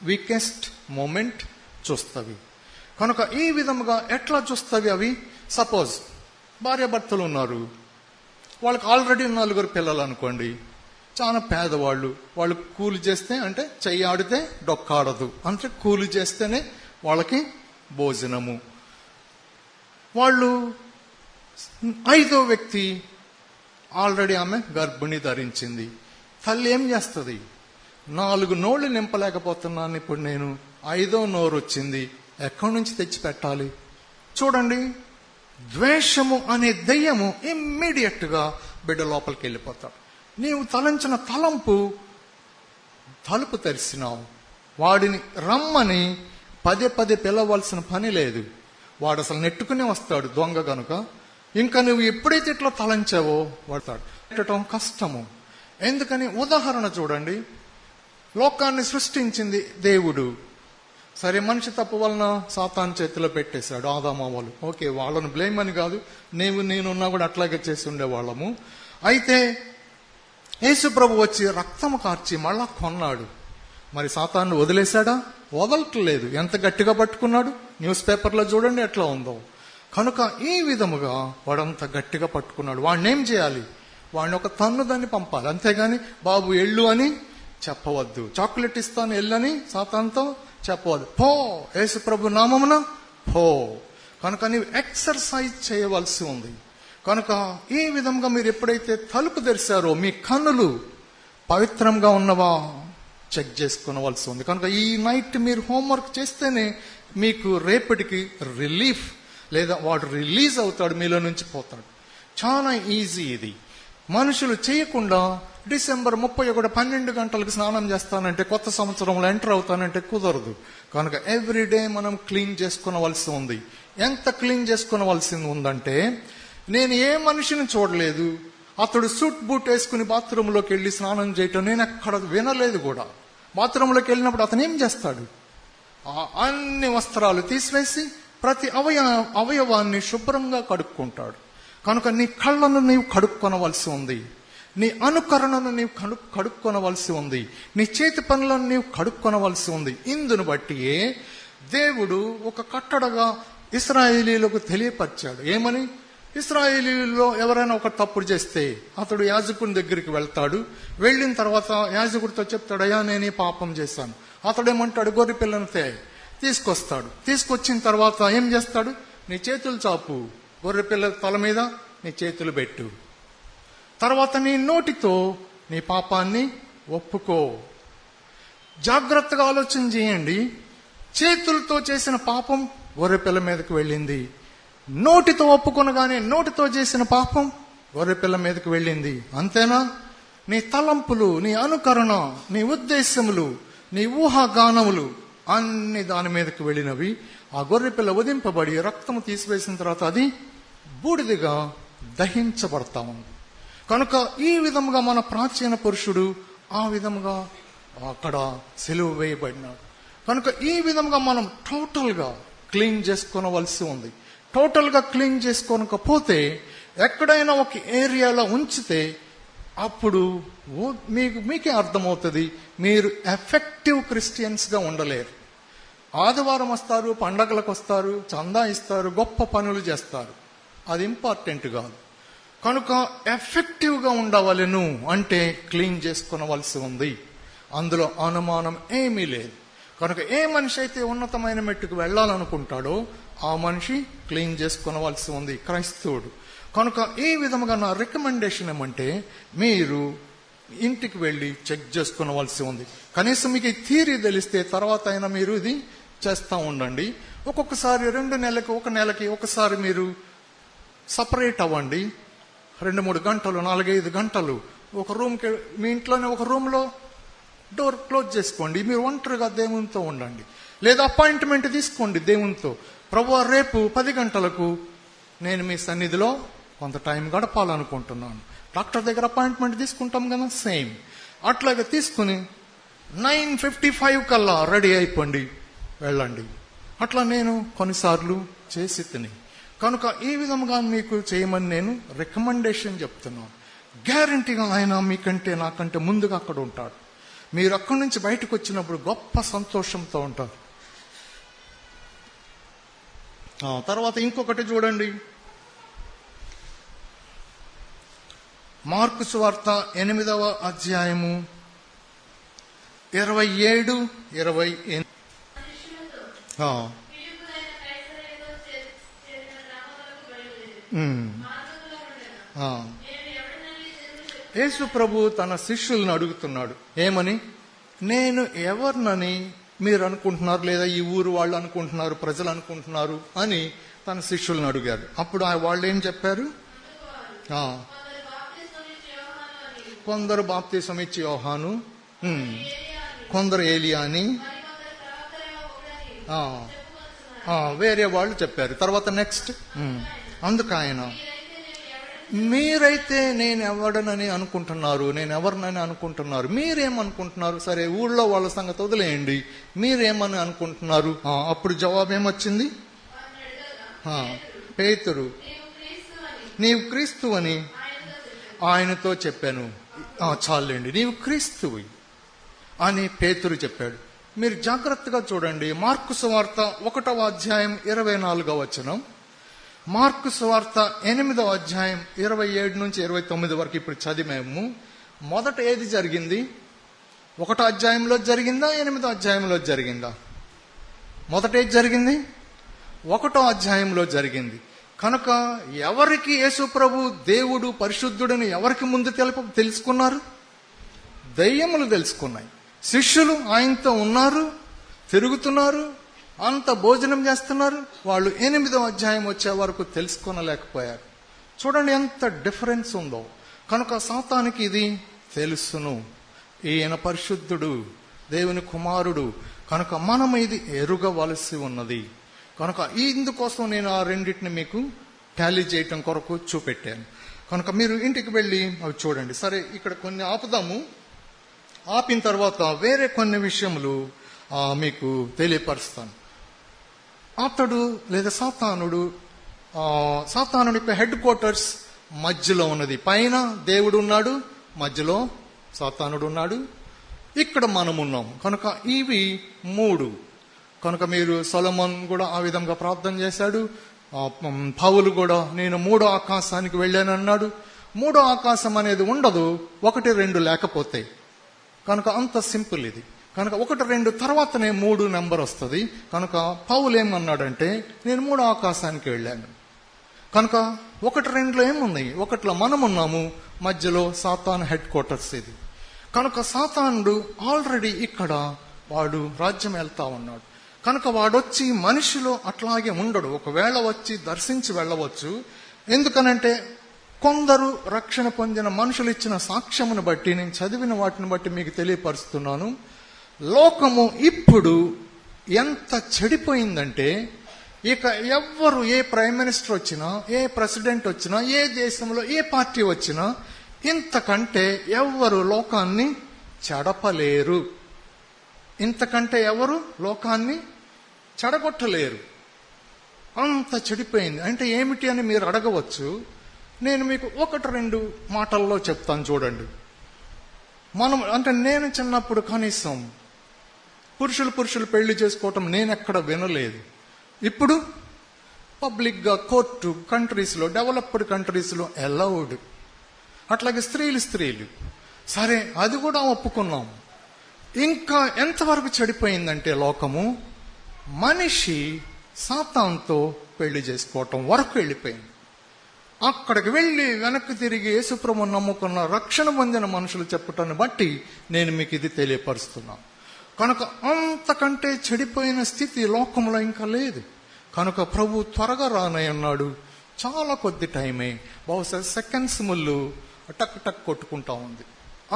వీకెస్ట్ మూమెంట్ చూస్తవి. కనుక ఈ విధముగా ఎట్లా చూస్తవి అవి? సపోజ్ భార్యాభర్తలు ఉన్నారు, వాళ్ళకి ఆల్రెడీ 4 పిల్లలు అనుకోండి, చాలా పేదవాళ్ళు. వాళ్ళు కూలి చేస్తే అంటే చెయ్యి ఆడితే డొక్కాడదు, అంటే కూలి చేస్తేనే వాళ్ళకి భోజనము. వాళ్ళు 5వ వ్యక్తి, ఆల్రెడీ ఆమె గర్భిణి ధరించింది. తల్లి ఏం చేస్తుంది? 4 నోళ్లు నింపలేకపోతున్నాను ఇప్పుడు నేను, 5వ నోరు వచ్చింది, ఎక్కడి నుంచి తెచ్చి పెట్టాలి? చూడండి, ద్వేషము అనే దయ్యము ఇమ్మీడియట్ గా బిడ్డ లోపలికి వెళ్ళిపోతాడు. నీవు తలంచిన తలంపు తలుపు తెరిచినావు. వాడిని రమ్మని పదే పిలవలసిన పని లేదు. వాడు అసలు నెట్టుకునే వస్తాడు దొంగ గనుక. ఇంకా నువ్వు ఎప్పుడైతే ఇట్లా తలంచావో వాడతాడు. పెట్టడం కష్టము. ఎందుకని? ఉదాహరణ చూడండి. లోకాన్ని సృష్టించింది దేవుడు. సరే, మనిషి తప్పు వలన సాతాను చేతిలో పెట్టేశాడు ఆదామవ్వలు. ఓకే, వాళ్ళను బ్లేమ్ అని కాదు, నేనున్నా కూడా అట్లాగే చేసి ఉండేవాళ్ళము. అయితే యేసు ప్రభు వచ్చి రక్తము కార్చి మళ్ళా కొన్నాడు. మరి సాతాను వదిలేశాడా? వదలట్లేదు. ఎంత గట్టిగా పట్టుకున్నాడు? న్యూస్ పేపర్లో చూడండి ఎట్లా ఉందో. కనుక ఈ విధముగా వాడంత గట్టిగా పట్టుకున్నాడు. వాడిని ఏం చేయాలి? వాడిని ఒక తన్నుదాన్ని పంపాలి, అంతేగాని బాబు ఎళ్ళు అని చెప్పవద్దు. చాక్లెట్ ఇస్తాను ఎళ్ళని సాతానుతో చెప్పవద్దు. పో, యేసు ప్రభు నామమున పో. కనుక నీవు ఎక్సర్సైజ్ చేయవలసి ఉంది. కనుక ఈ విధంగా మీరు ఎప్పుడైతే తలుపు తెరిచారో మీ కన్నులు పవిత్రంగా ఉన్నవా చెక్ చేసుకోవలసి ఉంది. కనుక ఈ నైట్ మీరు హోంవర్క్ చేస్తేనే మీకు రేపటికి రిలీఫ్, లేదా వాడు రిలీజ్ అవుతాడు, మీలో నుంచి పోతాడు. చాలా ఈజీ ఇది. మనుషులు చేయకుండా డిసెంబర్ 31 12 గంటలకు స్నానం చేస్తానంటే, కొత్త సంవత్సరంలో ఎంటర్ అవుతానంటే కుదరదు. కనుక ఎవ్రీడే మనం క్లీన్ చేసుకోవలసి ఉంది. ఎంత క్లీన్ చేసుకోవలసి ఉందంటే, నేను ఏ మనిషిని చూడలేదు అతడు సూట్ బూట్ వేసుకుని బాత్రూంలోకి వెళ్ళి స్నానం చేయటం నేను ఎక్కడ వినలేదు కూడా. బాత్రూంలోకి వెళ్ళినప్పుడు అతను ఏం చేస్తాడు? అన్ని వస్త్రాలు తీసివేసి ప్రతి అవయవాన్ని శుభ్రంగా కడుక్కుంటాడు. కనుక నీ కళ్ళను నీవు కడుక్కొనవలసి ఉంది, నీ అనుకరణను నీవు కడుక్కొనవలసి ఉంది, నీ చేతి పనులను నీవు కడుక్కొనవలసి ఉంది. ఇందును బట్టియే దేవుడు ఒక కట్టడగా ఇశ్రాయేలీయులకు తెలియపరిచాడు. ఏమని? ఇశ్రాయేలీయుల్లో ఎవరైనా ఒక తప్పుడు చేస్తే అతడు యాజకుని దగ్గరికి వెళ్తాడు. వెళ్ళిన తర్వాత యాజకుడితో చెప్తాడు, అయ్యా నేను ఈ పాపం చేశాను. అతడేమంటాడు? గొర్రె పిల్లను తీసుకొస్తాడు. తీసుకొచ్చిన తర్వాత ఏం చేస్తాడు? నీ చేతులు చాపు, గొర్రె పిల్ల తల మీద నీ చేతులు పెట్టు. తర్వాత నీ నోటితో నీ పాపాన్ని ఒప్పుకో. జాగ్రత్తగా ఆలోచన చేయండి. చేతులతో చేసిన పాపం గొర్రెపిల్ల మీదకి వెళ్ళింది. నోటితో ఒప్పుకొనగానే నోటితో చేసిన పాపం గొర్రెపిల్ల మీదకి వెళ్ళింది. అంతేనా? నీ తలంపులు, నీ అనుకరణ, నీ ఉద్దేశములు, నీ ఊహాగానములు అన్ని దాని మీదకి వెళ్ళినవి. ఆ గొర్రె పిల్ల వధింపబడి రక్తము తీసివేసిన తర్వాత అది బూడిదిగా దహించబడతా ఉంది. కనుక ఈ విధముగా మన ప్రాచీన పురుషుడు ఆ విధముగా అక్కడ సిలువ వేయబడినాడు. కనుక ఈ విధంగా మనం టోటల్గా క్లీన్ చేసుకోవలసి ఉంది. టోటల్గా క్లీన్ చేసుకోనకపోతే ఎక్కడైనా ఒక ఏరియాలో ఉంచితే అప్పుడు మీకే అర్థమవుతుంది మీరు ఎఫెక్టివ్ క్రిస్టియన్స్గా ఉండలేరు. ఆదివారం వస్తారు, పండగలకు వస్తారు, చందా ఇస్తారు, గొప్ప పనులు చేస్తారు, అది ఇంపార్టెంట్ కాదు. కనుక ఎఫెక్టివ్గా ఉండవలెను అంటే క్లీన్ చేసుకునవలసి ఉంది. అందులో అనుమానం ఏమీ లేదు. కనుక ఏ మనిషి అయితే ఉన్నతమైన మెట్టుకు వెళ్ళాలనుకుంటాడో ఆ మనిషి క్లీన్ చేసుకునవలసి ఉంది, క్రైస్తవుడు. కనుక ఈ విధముగా నా రికమెండేషన్ ఏమంటే మీరు ఇంటికి వెళ్ళి చెక్ చేసుకునవలసి ఉంది. కనీసం మీకు ఈ థియరీ తెలిస్తే తర్వాత అయినా మీరు ఇది చేస్తూ ఉండండి. ఒక్కొక్కసారి 2 నెలలకు 1 నెలకి ఒకసారి మీరు సపరేట్ అవ్వండి. 2-3 గంటలు 4-5 గంటలు ఒక రూమ్కి, మీ ఇంట్లోనే ఒక రూమ్లో డోర్ క్లోజ్ చేసుకోండి. మీరు ఒంటరిగా దేవునితో ఉండండి. లేదా అపాయింట్మెంట్ తీసుకోండి దేవునితో. ప్రభువా రేపు 10 గంటలకు నేను మీ సన్నిధిలో కొంత టైం గడపాలనుకుంటున్నాను. డాక్టర్ దగ్గర అపాయింట్మెంట్ తీసుకుంటాం కదా, సేమ్ అట్లాగే తీసుకుని 9:55 కల్లా రెడీ అయిపోండి, వెళ్ళండి. అట్లా నేను కొన్నిసార్లు చేసి తిని. కనుక ఈ విధంగా మీకు చేయమని నేను రికమెండేషన్ చెప్తున్నాను. గ్యారంటీగా ఆయన మీకంటే నాకంటే ముందుగా అక్కడ ఉంటాడు. మీరు అక్కడి నుంచి బయటకు వచ్చినప్పుడు గొప్ప సంతోషంతో ఉంటారు. తర్వాత ఇంకొకటి చూడండి, మార్కు సువార్త 8వ అధ్యాయము 27-28. యేసు ప్రభు తన శిష్యులను అడుగుతున్నాడు ఏమని, నేను ఎవరినని మీరు అనుకుంటున్నారు, లేదా ఈ ఊరు వాళ్ళు అనుకుంటున్నారు, ప్రజలు అనుకుంటున్నారు అని తన శిష్యులను అడిగారు. అప్పుడు వాళ్ళు ఏం చెప్పారు, కొందరు బాప్తిసం ఇచ్చి యోహాను, కొందరు ఏలియా అని వేరే వాళ్ళు చెప్పారు. తర్వాత నెక్స్ట్ అందుకు ఆయన, మీరైతే నేను ఎవడనని అనుకుంటున్నారు, నేను ఎవరినని అనుకుంటున్నారు, మీరేమనుకుంటున్నారు, సరే ఊళ్ళో వాళ్ళ సంగతి వదిలేయండి, మీరేమని అనుకుంటున్నారు. అప్పుడు జవాబు ఏమొచ్చింది, పేతురు నీవు క్రీస్తు అని ఆయనతో చెప్పాను. చాలండి, నీవు క్రీస్తువి అని పేతురు చెప్పాడు. మీరు జాగ్రత్తగా చూడండి, మార్కు సువార్త 1వ అధ్యాయం 24వ వచనం, మార్కు సువార్త 8వ అధ్యాయం 27-29 వరకు ఇప్పుడు చదివాము. మొదట ఏది జరిగింది, 1వ అధ్యాయంలో జరిగిందా 8వ అధ్యాయంలో జరిగిందా? మొదట ఏది జరిగింది, 1వ అధ్యాయంలో జరిగింది. కనుక ఎవరికి యేసు ప్రభు దేవుడు పరిశుద్ధుడని ఎవరికి ముందు తెలుసుకున్నారు? దయ్యములు తెలుసుకున్నాయి. శిష్యులు ఆయనతో ఉన్నారు, తిరుగుతున్నారు, అంత భోజనం చేస్తున్నారు. వాళ్ళు 8వ అధ్యాయం వచ్చే వరకు తెలుసుకోనలేకపోయారు. చూడండి ఎంత డిఫరెన్స్ ఉందో. కనుక సాతానికి ఇది తెలుసును, ఈయన పరిశుద్ధుడు, దేవుని కుమారుడు, కనుక మనం ఇది ఎరుగవలసి ఉన్నది. కనుక ఇందుకోసం నేను ఆ రెండింటిని మీకు టాలీ చేయటం కొరకు చూపెట్టాను. కనుక మీరు ఇంటికి వెళ్ళి అవి చూడండి. సరే, ఇక్కడ కొన్ని ఆపుదాము. ఆపిన తర్వాత వేరే కొన్ని విషయములు మీకు తెలియపరుస్తాను. అతడు లేదా సాతానుడి యొక్క హెడ్ క్వార్టర్స్ మధ్యలో ఉన్నది. పైన దేవుడు ఉన్నాడు, మధ్యలో సాతానుడు ఉన్నాడు, ఇక్కడ మనం ఉన్నాం. కనుక ఇవి 3. కనుక మీరు సొలొమోన్ కూడా ఆ విధంగా ప్రార్థన చేశాడు. పౌలు కూడా నేను 3వ ఆకాశానికి వెళ్ళానన్నాడు. 3వ ఆకాశం అనేది ఉండదు, 1-2 లేకపోతే. కనుక అంత సింపుల్ ఇది. కనుక 1-2 తర్వాతనే 3 నెంబర్ వస్తుంది. కనుక పౌలు ఏమన్నాడంటే నేను 3వ ఆకాశానికి వెళ్ళాను. కనుక 1-2లో ఏముంది, 1లో మనం ఉన్నాము, మధ్యలో సాతాను హెడ్ క్వార్టర్స్ ఇది. కనుక సాతానుడు ఆల్రెడీ ఇక్కడ వాడు రాజ్యం వెళ్తా ఉన్నాడు. కనుక వాడొచ్చి మనిషిలో అట్లాగే ఉండడు. ఒకవేళ వచ్చి దర్శించి వెళ్ళవచ్చు. ఎందుకనంటే కొందరు రక్షణ పొందిన మనుషులు ఇచ్చిన సాక్ష్యమును బట్టి, నేను చదివిన వాటిని బట్టి మీకు తెలియపరుస్తున్నాను. లోకము ఇప్పుడు ఎంత చెడిపోయిందంటే ఇక ఎవ్వరు, ఏ ప్రైమ్ మినిస్టర్ వచ్చినా, ఏ ప్రెసిడెంట్ వచ్చినా, ఏ దేశంలో ఏ పార్టీ వచ్చినా ఇంతకంటే ఎవ్వరు లోకాన్ని చెడపలేరు. ఇంతకంటే ఎవరు లోకాన్ని చెడగొట్టలేరు. అంత చెడిపోయింది. అంటే ఏమిటి అని మీరు అడగవచ్చు. నేను మీకు 1-2 మాటల్లో చెప్తాను చూడండి. నేను చిన్నప్పుడు కనీసం పురుషులు పెళ్లి చేసుకోవటం నేను ఎక్కడ వినలేదు. ఇప్పుడు పబ్లిక్గా కోర్టు కంట్రీస్లో, డెవలప్డ్ కంట్రీస్లో అలౌడ్. అట్లాగే స్త్రీలు సరే, అది కూడా ఒప్పుకున్నాం. ఇంకా ఎంతవరకు చెడిపోయిందంటే లోకము, మనిషి సాతానుతో పెళ్లి చేసుకోవటం వరకు వెళ్ళిపోయింది. అక్కడికి వెళ్ళి వెనక్కి తిరిగి యేసుప్రభువుని నమ్ముకున్న, రక్షణ పొందిన మనుషులు చెప్పటాన్ని బట్టి నేను మీకు ఇది తెలియపరుస్తున్నాను. కనుక అంతకంటే చెడిపోయిన స్థితి లోకంలో ఇంకా లేదు. కనుక ప్రభు త్వరగా రానయ్యన్నాడు. చాలా కొద్ది టైమే, బహుశా సెకండ్స్ ముళ్ళు టక్ టక్ కొట్టుకుంటా ఉంది.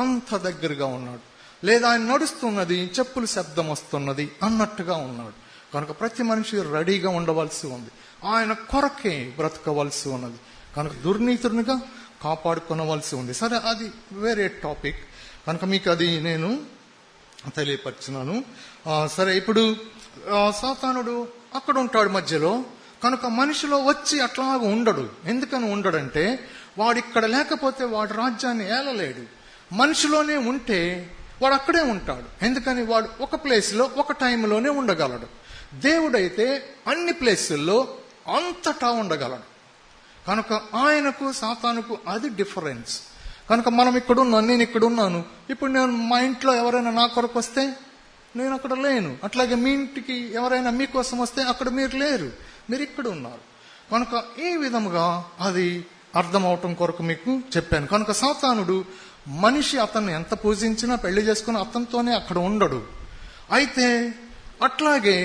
అంత దగ్గరగా ఉన్నాడు. లేదా ఆయన నడుస్తున్నది, చెప్పుల శబ్దం వస్తున్నది అన్నట్టుగా ఉన్నాడు. కనుక ప్రతి మనిషి రెడీగా ఉండవలసి ఉంది. ఆయన కొరకే బ్రతకవలసి ఉన్నది. కనుక దుర్నీతునిగా కాపాడుకోవలసి ఉంది. సరే, అది వేరే టాపిక్. కనుక మీకు అది నేను తెలియపరిచినాను. సరే, ఇప్పుడు సాతానుడు అక్కడ ఉంటాడు మధ్యలో. కనుక మనిషిలో వచ్చి అట్లాగా ఉండడు. ఎందుకని ఉండడంటే, వాడు ఇక్కడ లేకపోతే వాడు రాజ్యాన్ని ఏలలేడు. మనిషిలోనే ఉంటే వాడు అక్కడే ఉంటాడు. ఎందుకని వాడు ఒక ప్లేస్లో ఒక టైంలోనే ఉండగలడు. దేవుడైతే అన్ని ప్లేసుల్లో అంతటా ఉండగలడు. కనుక ఆయనకు సాతానుకు అది డిఫరెన్స్. కనుక మనం ఇక్కడున్నాను, నేను ఇక్కడున్నాను. ఇప్పుడు నేను మా ఇంట్లో ఎవరైనా నా కొరకు వస్తే నేను అక్కడ లేను. అట్లాగే మీ ఇంటికి ఎవరైనా మీకోసం వస్తే అక్కడ మీరు లేరు, మీరు ఇక్కడ ఉన్నారు. కనుక ఈ విధముగా అది అర్థమవటం కొరకు మీకు చెప్పాను. కనుక సాతానుడు మనిషి అతన్ని ఎంత పూజించినా, పెళ్లి చేసుకుని అతనితోనే అక్కడ ఉండడు. అయితే అట్లాగే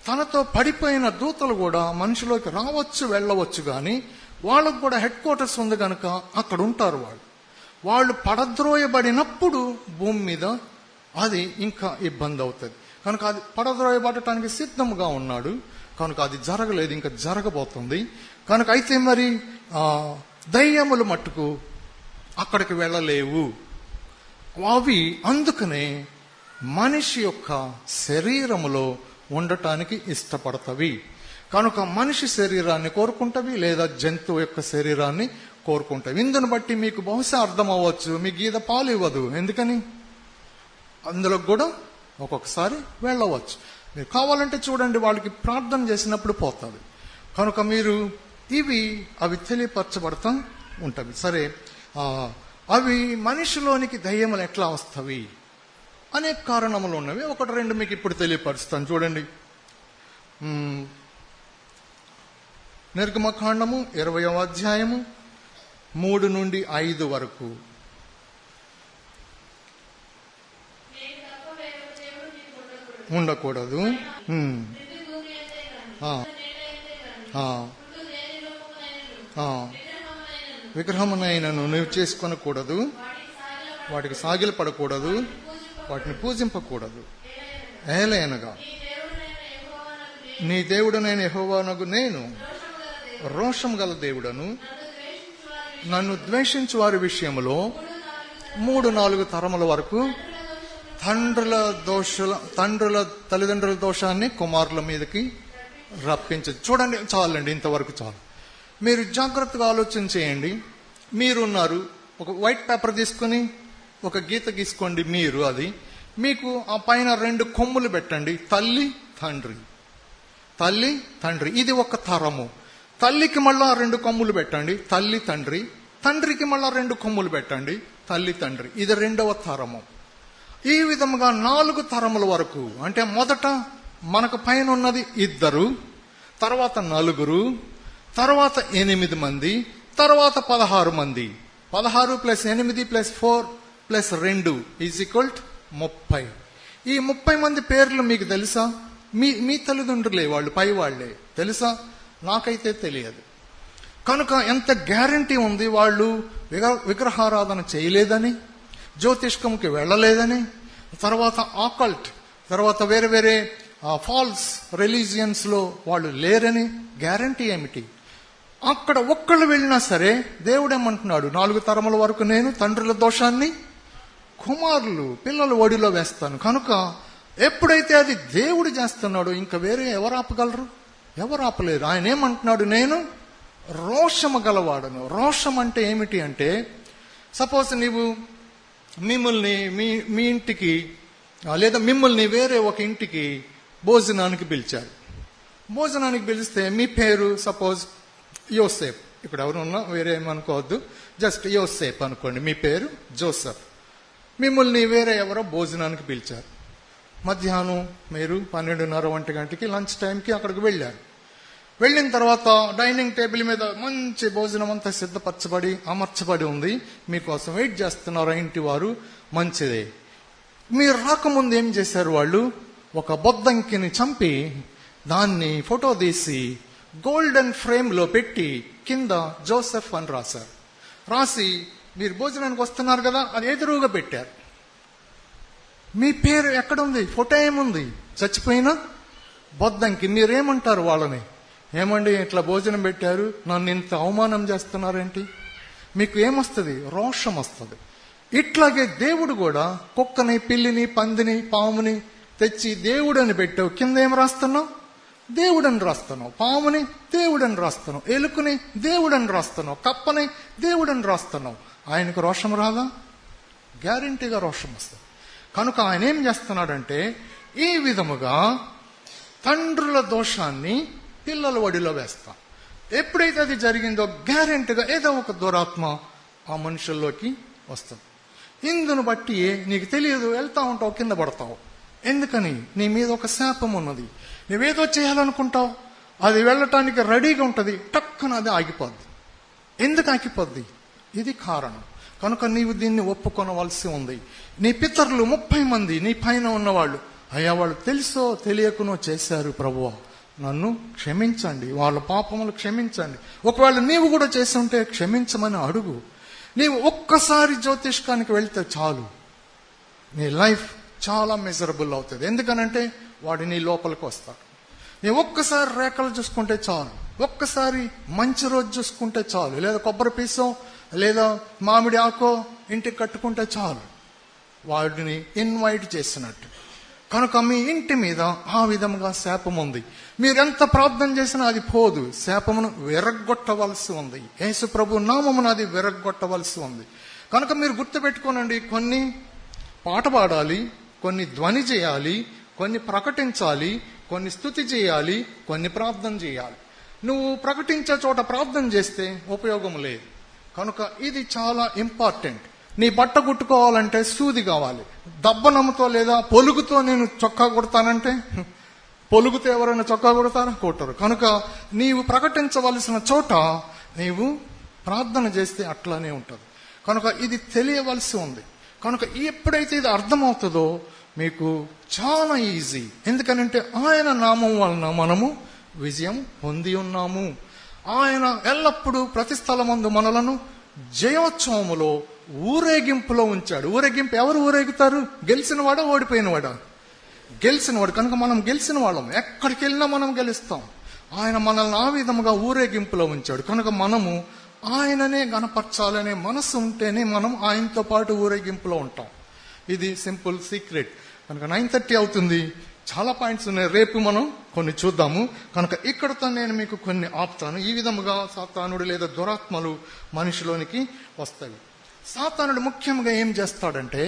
తనతో పడిపోయిన దూతలు కూడా మనిషిలోకి రావచ్చు, వెళ్ళవచ్చు. కానీ వాళ్ళకు కూడా హెడ్ క్వార్టర్స్ ఉంది కనుక అక్కడ ఉంటారు. వాళ్ళు పడద్రోయబడినప్పుడు భూమి మీద అది ఇంకా ఇబ్బంది అవుతుంది. కనుక అది పడద్రోయబడటానికి సిద్ధంగా ఉన్నాడు. కనుక అది జరగలేదు, ఇంకా జరగబోతుంది. కనుక అయితే మరి దయ్యములు మట్టుకు అక్కడికి వెళ్ళలేవు. అవి అందుకనే మనిషి యొక్క శరీరములో ఉండటానికి ఇష్టపడతవి. కనుక మనిషి శరీరాన్ని కోరుకుంటవి, లేదా జంతువు యొక్క శరీరాన్ని కోరుకుంటవి. ఇందును బట్టి మీకు బహుశా అర్థం అవ్వచ్చు, మీ గీత పాలు ఇవ్వదు. ఎందుకని? అందులో కూడా ఒక్కొక్కసారి వెళ్ళవచ్చు. మీరు కావాలంటే చూడండి, వాళ్ళకి ప్రార్థన చేసినప్పుడు పోతుంది. కనుక మీరు అవి తెలియపరచబడతా ఉంటవి. సరే, అవి మనిషిలోనికి దయ్యములు ఎట్లా వస్తవి? అనేక కారణములు ఉన్నవి. 1-2 మీకు ఇప్పుడు తెలియపరుస్తాను చూడండి. నిర్గమకాండము 20వ అధ్యాయము 3 నుండి 5 వరకు. ఉండకూడదు. విగ్రహమునైనను నీవు చేసుకొనకూడదు, వాటికి సాగిల పడకూడదు, వాటిని పూజింపకూడదు. ఏలయనగా నీ దేవుడనైన యెహోవానగు నేను రోషం గల దేవుడను, నన్ను ద్వేషించు వారి విషయంలో 3-4 తరముల వరకు తల్లిదండ్రుల దోషాన్ని కుమారుల మీదకి రప్పించదు. చూడండి, చాలండి, ఇంతవరకు చాలు. మీరు జాగ్రత్తగా ఆలోచన చేయండి. మీరున్నారు, ఒక వైట్ పేపర్ తీసుకుని ఒక గీత గీసుకోండి. మీకు ఆ పైన 2 కొమ్ములు పెట్టండి. తల్లి తండ్రి, ఇది ఒక తరము. తల్లికి మళ్ళా 2 కొమ్ములు పెట్టండి, తల్లి తండ్రి. తండ్రికి మళ్ళా 2 కొమ్ములు పెట్టండి, తల్లి తండ్రి. ఇది 2వ తరము. ఈ విధముగా 4 తరముల వరకు. అంటే మొదట మనకు పైన ఉన్నది 2, తర్వాత 4, తర్వాత 8 మంది, తర్వాత 16 మంది. 16 + 8 + 4 + 2 = 30. ఈ 30 మంది పేర్లు మీకు తెలుసా? మీ తల్లిదండ్రులే, వాళ్ళు పై వాళ్లే. తెలుసా? నాకైతే తెలియదు. కనుక ఎంత గ్యారంటీ ఉంది వాళ్ళు విగ్రహారాధన చేయలేదని, జ్యోతిష్కంకి వెళ్ళలేదని, తర్వాత ఆకల్ట్, తర్వాత వేరే వేరే ఫాల్స్ రిలీజియన్స్ లో వాళ్ళు లేరని గ్యారంటీ ఏమిటి? అక్కడ ఒక్కళ్ళు వెళ్ళినా సరే దేవుడు ఏమంటున్నాడు, 4 తరముల వరకు నేను తండ్రుల దోషాన్ని కుమారులు పిల్లలు ఒడిలో వేస్తాను. కనుక ఎప్పుడైతే అది దేవుడు చేస్తున్నాడో ఇంకా వేరే ఎవరు ఆపగలరు? ఎవరు ఆపలేరు. ఆయన ఏమంటున్నాడు, నేను రోషము గలవాడను. రోషం అంటే ఏమిటి అంటే, సపోజ్ నీవు మిమ్మల్ని మీ ఇంటికి లేదా మిమ్మల్ని వేరే ఒక ఇంటికి భోజనానికి పిలిచారు. భోజనానికి పిలిస్తే మీ పేరు సపోజ్ యోసేఫ్. ఇక్కడ ఎవరు ఉన్నా వేరే ఏమనుకోవద్దు, జస్ట్ యోసేఫ్ అనుకోండి. మీ పేరు జోసెఫ్. మిమ్మల్ని వేరే ఎవరో భోజనానికి పిలిచారు. మధ్యాహ్నం మీరు 12:30 గంటకి లంచ్ టైంకి అక్కడికి వెళ్ళారు. వెళ్ళిన తర్వాత డైనింగ్ టేబుల్ మీద మంచి భోజనం అంతా సిద్ధపరచబడి అమర్చబడి ఉంది. మీకోసం వెయిట్ చేస్తున్నారు ఇంటి వారు. మంచిదే. మీరు రాకముందు ఏం చేశారు? వాళ్ళు ఒక బొద్దంకిని చంపి దాన్ని ఫోటో తీసి గోల్డెన్ ఫ్రేమ్ లో పెట్టి కింద జోసెఫ్ అని రాశారు. రాసి మీరు భోజనానికి వస్తున్నారు కదా అది ఎదురుగా పెట్టారు. మీ పేరు ఎక్కడుంది? ఫోటో ఏముంది? చచ్చిపోయినా బొద్దంకి. మీరేమంటారు వాళ్ళని? ఏమండి ఇట్లా భోజనం పెట్టారు, నన్ను ఇంత అవమానం చేస్తున్నారేంటి? మీకు ఏమొస్తుంది? రోషం వస్తుంది. ఇట్లాగే దేవుడు కూడా కుక్కని పిల్లిని పందిని పాముని తెచ్చి దేవుడని పెట్టావు, కింద ఏం రాస్తున్నావు? దేవుడని రాస్తున్నావు. పాముని దేవుడని రాస్తున్నావు, ఎలుకని దేవుడని రాస్తున్నావు, కప్పని దేవుడని రాస్తున్నావు. ఆయనకు రోషం రాదా? గ్యారంటీగా రోషం వస్తుంది. కనుక ఆయన ఏం చేస్తున్నాడంటే ఈ విధముగా తండ్రుల దోషాన్ని పిల్లల ఒడిలో వేస్తా. ఎప్పుడైతే అది జరిగిందో గ్యారెంటీగా ఏదో ఒక దురాత్మ ఆ మనుషుల్లోకి వస్తుంది. ఇందును బట్టి నీకు తెలియదు, వెళ్తా ఉంటావు, కింద పడతావు. ఎందుకని? నీ మీద ఒక శాపం ఉన్నది. నువ్వేదో చేయాలనుకుంటావు, అది వెళ్ళటానికి రెడీగా ఉంటుంది, టక్కున అది ఆగిపోద్ది. ఎందుకు ఆగిపోద్ది? ఇది కారణం. కనుక నీవు దీన్ని ఒప్పుకొనవలసి ఉంది. నీ పితరులు 30 మంది నీ పైన ఉన్నవాళ్ళు, అయ్యా వాళ్ళు తెలుసో తెలియకునో చేశారు ప్రభువా, నన్ను క్షమించండి, వాళ్ళ పాపములు క్షమించండి. ఒకవేళ నీవు కూడా చేసి ఉంటే క్షమించమని అడుగు. నీవు ఒక్కసారి జ్యోతిష్కానికి వెళ్తే చాలు, నీ లైఫ్ చాలా మిజరబుల్ అవుతుంది. ఎందుకనంటే వాడు నీ లోపలికి వస్తాడు. నీ ఒక్కసారి రేఖలు చూసుకుంటే చాలు, ఒక్కసారి మంచి రోజు చూసుకుంటే చాలు, లేదా కొబ్బరి పీసో లేదా మామిడి ఆకో ఇంటికి కట్టుకుంటే చాలు, వాడిని ఇన్వైట్ చేసినట్టు. కనుక మీ ఇంటి మీద ఆ విధంగా శాపం ఉంది. మీరెంత ప్రార్థన చేసినా అది పోదు. శాపమును విరగ్గొట్టవలసి ఉంది. యేసు ప్రభు నామమును అది విరగ్గొట్టవలసి ఉంది. కనుక మీరు గుర్తుపెట్టుకోనండి, కొన్ని పాట పాడాలి, కొన్ని ధ్వని చేయాలి, కొన్ని ప్రకటించాలి, కొన్ని స్తుతి చేయాలి, కొన్ని ప్రార్థన చేయాలి. నువ్వు ప్రకటించే చోట ప్రార్థన చేస్తే ఉపయోగం లేదు. కనుక ఇది చాలా ఇంపార్టెంట్. నీ బట్ట కుట్టుకోవాలంటే సూది కావాలి. దబ్బనమ్మతో లేదా పొలుగుతో నేను చొక్కా కుడతానంటే, పొలుగుతో ఎవరైనా చొక్కా కుడతారా? కొట్టరు. కనుక నీవు ప్రకటించవలసిన చోట నీవు ప్రార్థన చేస్తే అట్లానే ఉంటుంది. కనుక ఇది తెలియవలసి ఉంది. కనుక ఎప్పుడైతే ఇది అర్థమవుతుందో మీకు చాలా ఈజీ. ఎందుకనంటే ఆయన నామం వలన మనము విజయం పొంది ఉన్నాము. ఆయన ఎల్లప్పుడూ ప్రతి స్థలమందు మనలను జయోత్సవములో ఊరేగింపులో ఉంచాడు. ఊరేగింపు ఎవరు ఊరేగుతారు? గెలిచినవాడా ఓడిపోయినవాడా? గెలిచినవాడు. కనుక మనం గెలిచిన వాళ్ళం, ఎక్కడికి వెళ్ళినా మనం గెలుస్తాం. ఆయన మనల్ని ఆ విధముగా ఊరేగింపులో ఉంచాడు. కనుక మనము ఆయననే గణపరచాలనే మనసు ఉంటేనే మనం ఆయనతో పాటు ఊరేగింపులో ఉంటాం. ఇది సింపుల్ సీక్రెట్. కనుక 9:30 అవుతుంది. చాలా పాయింట్స్ ఉన్నాయి, రేపు మనం కొన్ని చూద్దాము. కనుక ఇక్కడతో నేను మీకు కొన్ని ఆపుతాను. ఈ విధముగా సాతానుడు లేదా దురాత్మలు మనిషిలోనికి వస్తాయి. సాతానుడు ముఖ్యంగా ఏం చేస్తాడంటే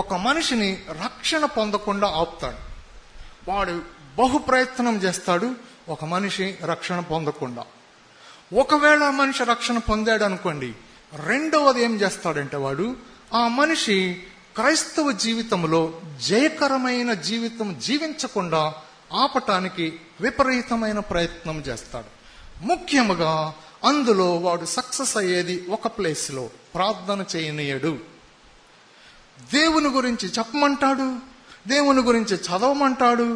ఒక మనిషిని రక్షణ పొందకుండా ఆపుతాడు. వాడు బహు ప్రయత్నం చేస్తాడు ఒక మనిషి రక్షణ పొందకుండా. ఒకవేళ మనిషి రక్షణ పొందాడు అనుకోండి, రెండవది ఏం చేస్తాడంటే వాడు ఆ మనిషి క్రైస్తవ జీవితంలో జయకరమైన జీవితం జీవించకుండా ఆపటానికి విపరీతమైన ప్రయత్నం చేస్తాడు. ముఖ్యంగా అందులో వాడు సక్సెస్ అయ్యేది ఒక ప్లేస్లో, ప్రార్థన చేయనీయడు. దేవుని గురించి చెప్పమంటాడు, దేవుని గురించి చదవమంటాడు,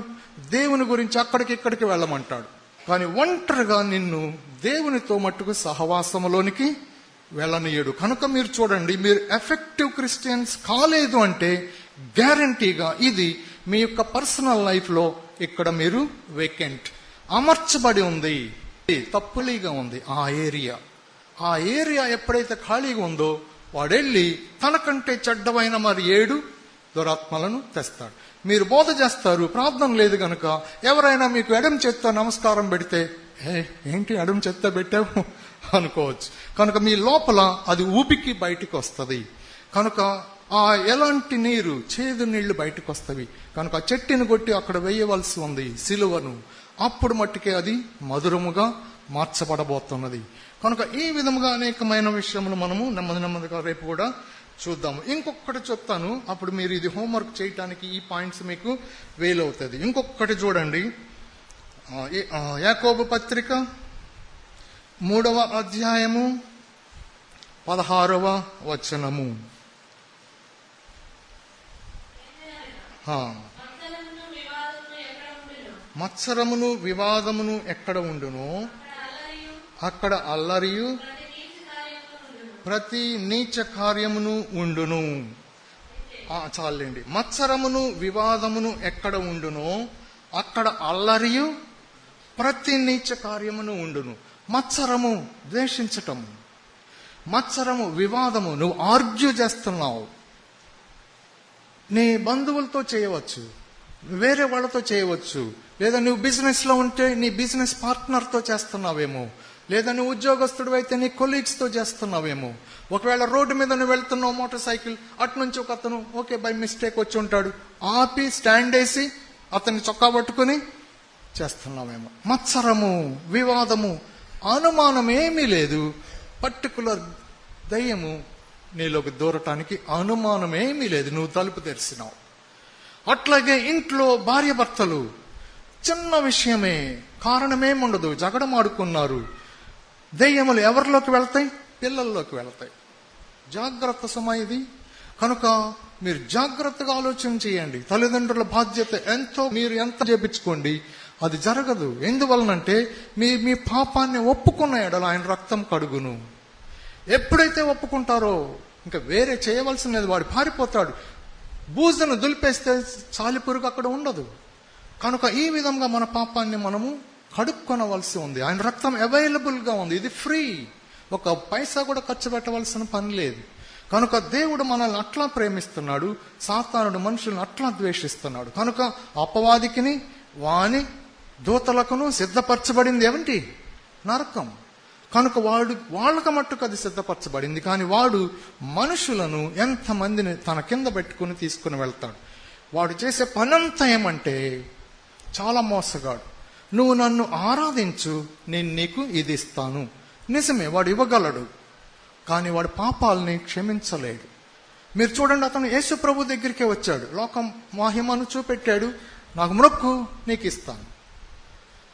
దేవుని గురించి అక్కడికి వెళ్ళమంటాడు. కానీ ఒంటరిగా నిన్ను దేవునితో మట్టుకు సహవాసములోనికి వెళ్ళనీయడు. కనుక మీరు చూడండి, మీరు ఎఫెక్టివ్ క్రిస్టియన్స్ కాలేదు అంటే గ్యారంటీగా ఇది మీ యొక్క పర్సనల్ లైఫ్లో ఇక్కడ మీరు వేకెంట్, అమర్చబడి ఉంది, తప్పులీగా ఉంది ఆ ఏరియా ఎప్పుడైతే ఖాళీగా ఉందో వాడెళ్ళి తనకంటే చెడ్డమైన మరి 7 దురాత్మలను తెస్తాడు. మీరు బోధ చేస్తారు, ప్రార్థన లేదు గనుక ఎవరైనా మీకు ఎడమ చేత్తో నమస్కారం పెడితే ఏంటి ఎడమ చేత్తో పెట్టావు అనుకోవచ్చు. కనుక మీ లోపల అది ఊపికి బయటికి వస్తుంది. కనుక ఆ ఎలాంటి నీరు, చేదు నీళ్లు బయటకు వస్తవి. కనుక ఆ చెట్టుని కొట్టి అక్కడ వేయవలసి ఉంది సిలువను. అప్పుడు మట్టుకే అది మధురముగా మార్చబడబోతున్నది. కనుక ఈ విధముగా అనేకమైన విషయములు మనము నెమ్మదిగా రేపు కూడా చూద్దాము. ఇంకొకటి చెప్తాను, అప్పుడు మీరు ఇది హోంవర్క్ చేయటానికి ఈ పాయింట్స్ మీకు వీలవుతుంది. ఇంకొకటి చూడండి, యాకోబు పత్రిక 3వ అధ్యాయము 16వ వచనము. మత్సరమును వివాదమును ఎక్కడ ఉండునో అక్కడ అల్లరియు ప్రతి నీచ కార్యమును ఉండును. చాలండి. మత్సరమును వివాదమును ఎక్కడ ఉండునో అక్కడ అల్లరియు ప్రతి నీచ కార్యమును ఉండును. మత్సరము ద్వేషించటము, మత్సరము వివాదము, నువ్వు ఆర్గ్యూ చేస్తున్నావు. నీ బంధువులతో చేయవచ్చు, వేరే వాళ్ళతో చేయవచ్చు, లేదా నువ్వు బిజినెస్ లో ఉంటే నీ బిజినెస్ పార్ట్నర్తో చేస్తున్నావేమో, లేదా నువ్వు ఉద్యోగస్తుడు అయితే నీ కొలీగ్స్తో చేస్తున్నావేమో. ఒకవేళ రోడ్డు మీద నువ్వు వెళ్తున్నావు మోటార్ సైకిల్, అటు నుంచి ఒక అతను ఓకే బై మిస్టేక్ వచ్చి ఉంటాడు, ఆపి స్టాండ్ వేసి అతన్ని చొక్కా పట్టుకుని చేస్తున్నావేమో. మత్సరము వివాదము, అనుమానం ఏమీ లేదు. పర్టికులర్ దయ్యము నీలోకి దూరటానికి అనుమానం ఏమీ లేదు, నువ్వు తలుపు తెరిచినావు. అట్లాగే ఇంట్లో భార్య భర్తలు చిన్న విషయమే, కారణమేముండదు, జగడమాడుకున్నారు. దెయ్యములు ఎవరిలోకి వెళ్తాయి? పిల్లల్లోకి వెళ్తాయి. జాగ్రత్త సమయం ఇది. కనుక మీరు జాగ్రత్తగా ఆలోచన చేయండి. తల్లిదండ్రుల బాధ్యత ఎంతో, మీరు ఎంత చేపించుకోండి, అది జరగదు. ఎందువలనంటే మీ పాపాన్ని ఒప్పుకున్న ఎడల ఆయన రక్తం కడుగును. ఎప్పుడైతే ఒప్పుకుంటారో ఇంకా వేరే చేయవలసినది, వాడు పారిపోతాడు. బూజను దులిపేస్తే చాలిపురుగు అక్కడ ఉండదు. కనుక ఈ విధంగా మన పాపాన్ని మనము కడుక్కొనవలసి ఉంది. ఆయన రక్తం అవైలబుల్ గా ఉంది, ఇది ఫ్రీ, ఒక పైసా కూడా ఖర్చు పెట్టవలసిన పని లేదు. కనుక దేవుడు మనల్ని అట్లా ప్రేమిస్తున్నాడు, సాతానుడు మనుషులను అట్లా ద్వేషిస్తున్నాడు. కనుక అపవాదికిని వాని దూతలకును సిద్ధపరచబడింది ఏమిటి? నరకం. కనుక వాళ్ళకి మట్టుకు అది సిద్ధపరచబడింది. కానీ వాడు మనుషులను ఎంతమందిని తన కింద పెట్టుకుని తీసుకుని వెళ్తాడు. వాడు చేసే పనంతా ఏమంటే చాలా మోసగాడు. నువ్వు నన్ను ఆరాధించు, నేను నీకు ఇది ఇస్తాను. నిజమే, వాడు ఇవ్వగలడు, కానీ వాడు పాపాలని క్షమించలేడు. మీరు చూడండి, అతను యేసు ప్రభు దగ్గరికే వచ్చాడు, లోకం మహిమను చూపెట్టాడు, నాకు మొక్కు నీకు ఇస్తాను.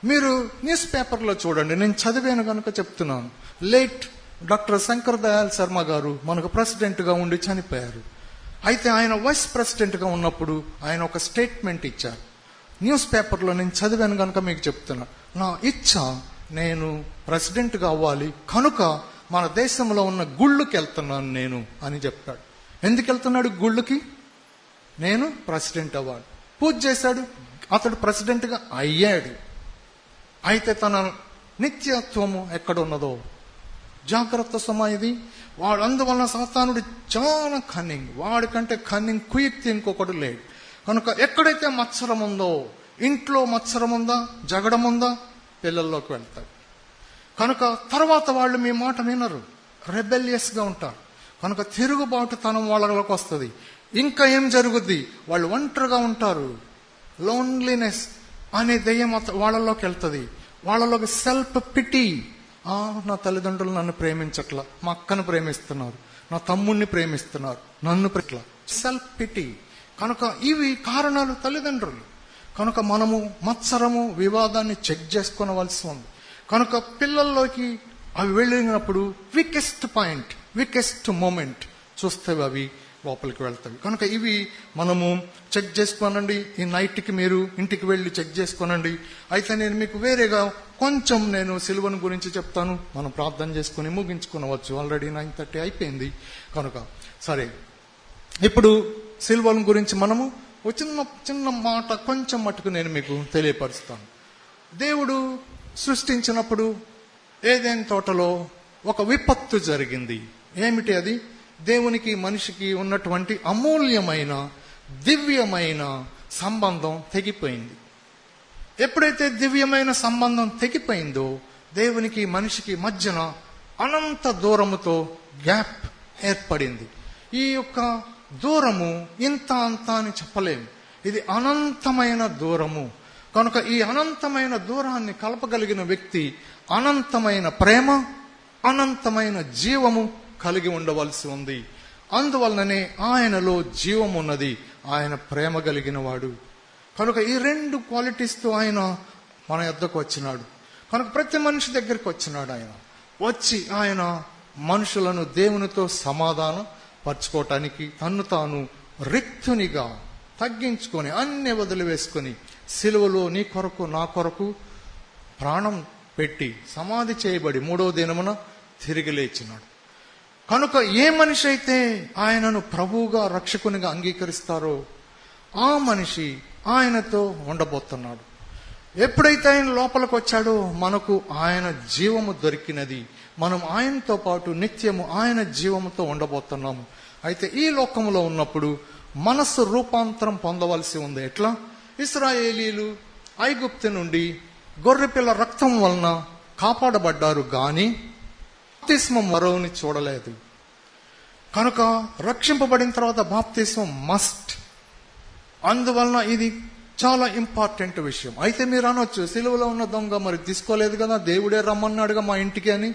మీరు న్యూస్ పేపర్లో చూడండి, నేను చదివాను కనుక చెప్తున్నాను. లేట్ డాక్టర్ శంకర్ దయాళ్ శర్మ గారు మనకు ప్రెసిడెంట్గా ఉండి చనిపోయారు. అయితే ఆయన వైస్ ప్రెసిడెంట్గా ఉన్నప్పుడు ఆయన ఒక స్టేట్మెంట్ ఇచ్చారు. న్యూస్ పేపర్లో నేను చదివాను కనుక మీకు చెప్తున్నా. నా ఇచ్చ, నేను ప్రెసిడెంట్గా అవ్వాలి, కనుక మన దేశంలో ఉన్న గుళ్ళకి వెళ్తున్నాను నేను అని చెప్తాడు. ఎందుకు వెళ్తున్నాడు గుళ్ళకి? నేను ప్రెసిడెంట్ అవ్వాలి. పూజ చేశాడు, అతడు ప్రెసిడెంట్గా అయ్యాడు. అయితే తన నిత్యత్వము ఎక్కడున్నదో జాగ్రత్త సమయం ఇది. వాడు అందువలన సాతానుడు చాలా కన్నింగ్, వాడికంటే కన్నింగ్ కుయుక్తి ఇంకొకడు లేడు. కనుక ఎక్కడైతే మత్సరం ఉందో, ఇంట్లో మత్సరం ఉందా, జగడం ఉందా, పిల్లల్లోకి వెళ్తాడు. కనుక తర్వాత వాళ్ళు మీ మాట వినరు, రెబెలియస్ గా ఉంటారు. కనుక తిరుగుబాటుతనం వాళ్ళలోకి వస్తుంది. ఇంకా ఏం జరుగుద్ది? వాళ్ళు ఒంటరిగా ఉంటారు. లోన్లీనెస్ అనే దెయ్యం వాళ్ళలోకి వెళ్తుంది. వాళ్ళలోకి సెల్ఫ్ పిటీ, నా తల్లిదండ్రులు నన్ను ప్రేమించట్లా, మా అక్కను ప్రేమిస్తున్నారు, నా తమ్ముడిని ప్రేమిస్తున్నారు, నన్ను పెట్టలా, సెల్ఫ్ పిటీ. కనుక ఇవి కారణాలు తల్లిదండ్రులు. కనుక మనము మత్సరము వివాదాన్ని చెక్ చేసుకోవలసి ఉంది. కనుక పిల్లల్లోకి అవి వెళ్ళినప్పుడు వీకెస్ట్ పాయింట్, వీకెస్ట్ మూమెంట్ చూస్తే అవి లోపలికి వెళ్తాయి. కనుక ఇవి మనము చెక్ చేసుకోనండి. ఈ నైట్కి మీరు ఇంటికి వెళ్ళి చెక్ చేసుకోనండి. అయితే నేను మీకు వేరేగా కొంచెం నేను సిలువను గురించి చెప్తాను, మనం ప్రార్థన చేసుకుని ముగించుకునవచ్చు. ఆల్రెడీ 9:30 అయిపోయింది కనుక. సరే, ఇప్పుడు సిలువను గురించి మనము ఒక చిన్న చిన్న మాట కొంచెం మటుకు నేను మీకు తెలియపరుస్తాను. దేవుడు సృష్టించినప్పుడు ఏదైనా తోటలో ఒక విపత్తు జరిగింది. ఏమిటి అది? దేవునికి మనిషికి ఉన్నటువంటి అమూల్యమైన దివ్యమైన సంబంధం తెగిపోయింది. ఎప్పుడైతే దివ్యమైన సంబంధం తెగిపోయిందో దేవునికి మనిషికి మధ్యన అనంత దూరముతో గ్యాప్ ఏర్పడింది. ఈ యొక్క దూరము ఇంత అంత అని చెప్పలేము, ఇది అనంతమైన దూరము. కనుక ఈ అనంతమైన దూరాన్ని కలపగలిగిన వ్యక్తి అనంతమైన ప్రేమ, అనంతమైన జీవము కలిగి ఉండవలసి ఉంది. అందువలననే ఆయనలో జీవం ఉన్నది, ఆయన ప్రేమ కలిగిన వాడు. కనుక ఈ రెండు క్వాలిటీస్తో ఆయన మన యొద్దకు వచ్చినాడు. కనుక ప్రతి మనిషి దగ్గరికి వచ్చినాడు. ఆయన వచ్చి ఆయన మనుషులను దేవునితో సమాధానం పరచుకోవటానికి తన్ను తాను రిక్తునిగా తగ్గించుకొని అన్ని వదిలివేసుకొని సిలువలో నీ కొరకు నా కొరకు ప్రాణం పెట్టి సమాధి చేయబడి 3వ దినమున తిరిగి లేచినాడు. కనుక ఏ మనిషి అయితే ఆయనను ప్రభువుగా రక్షకునిగా అంగీకరిస్తారో ఆ మనిషి ఆయనతో ఉండబోతున్నాడు. ఎప్పుడైతే ఆయన లోపలికి వచ్చాడో మనకు ఆయన జీవము దొరికినది. మనం ఆయనతో పాటు నిత్యము ఆయన జీవముతో ఉండబోతున్నాము. అయితే ఈ లోకములో ఉన్నప్పుడు మనస్సు రూపాంతరం పొందవలసి ఉంది. ఎట్లా? ఇశ్రాయేలీలు ఐగుప్తు నుండి గొర్రెపిల్ల రక్తం వలన కాపాడబడ్డారు గాని బాప్తిస్మం మరోని చూడలేదు. కనుక రక్షింపబడిన తర్వాత బాప్తిస్మం మస్ట్. అందువలన ఇది చాలా ఇంపార్టెంట్ విషయం. అయితే మీరు అనొచ్చు, సిలువలో ఉన్న దొంగ మరి తీసుకోలేదు కదా, దేవుడే రమ్మన్నాడుగా మా ఇంటికి అని.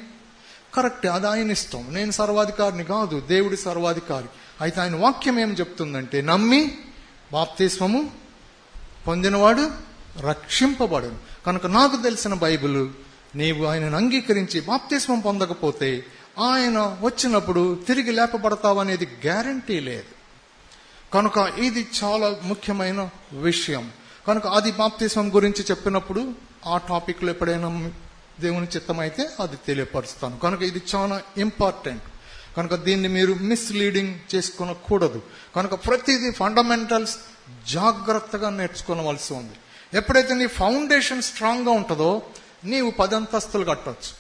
కరెక్ట్, అది ఆయన ఇష్టం. నేను సర్వాధికారిని కాదు, దేవుడి సర్వాధికారి. అయితే ఆయన వాక్యం ఏం చెప్తుందంటే, నమ్మి బాప్తిస్మము పొందినవాడు రక్షింపబడును. కనుక నాకు తెలిసిన బైబిల్, నీవు ఆయనను అంగీకరించి బాప్తిస్మం పొందకపోతే ఆయన వచ్చినప్పుడు తిరిగి లేపబడతావనేది గ్యారంటీ లేదు. కనుక ఇది చాలా ముఖ్యమైన విషయం. కనుక అది బాప్తిస్మం గురించి చెప్పినప్పుడు ఆ టాపిక్లో ఎప్పుడైనా దేవుని చిత్తమైతే అది తెలియపరుస్తాను. కనుక ఇది చాలా ఇంపార్టెంట్. కనుక దీన్ని మీరు మిస్లీడింగ్ చేసుకునకూడదు. కనుక ప్రతిదీ ఫండమెంటల్స్ జాగ్రత్తగా నేర్చుకోవలసి ఉంది. ఎప్పుడైతే నీ ఫౌండేషన్ స్ట్రాంగ్గా ఉంటుందో నీవు 10 అంతస్తులు కట్టవచ్చు.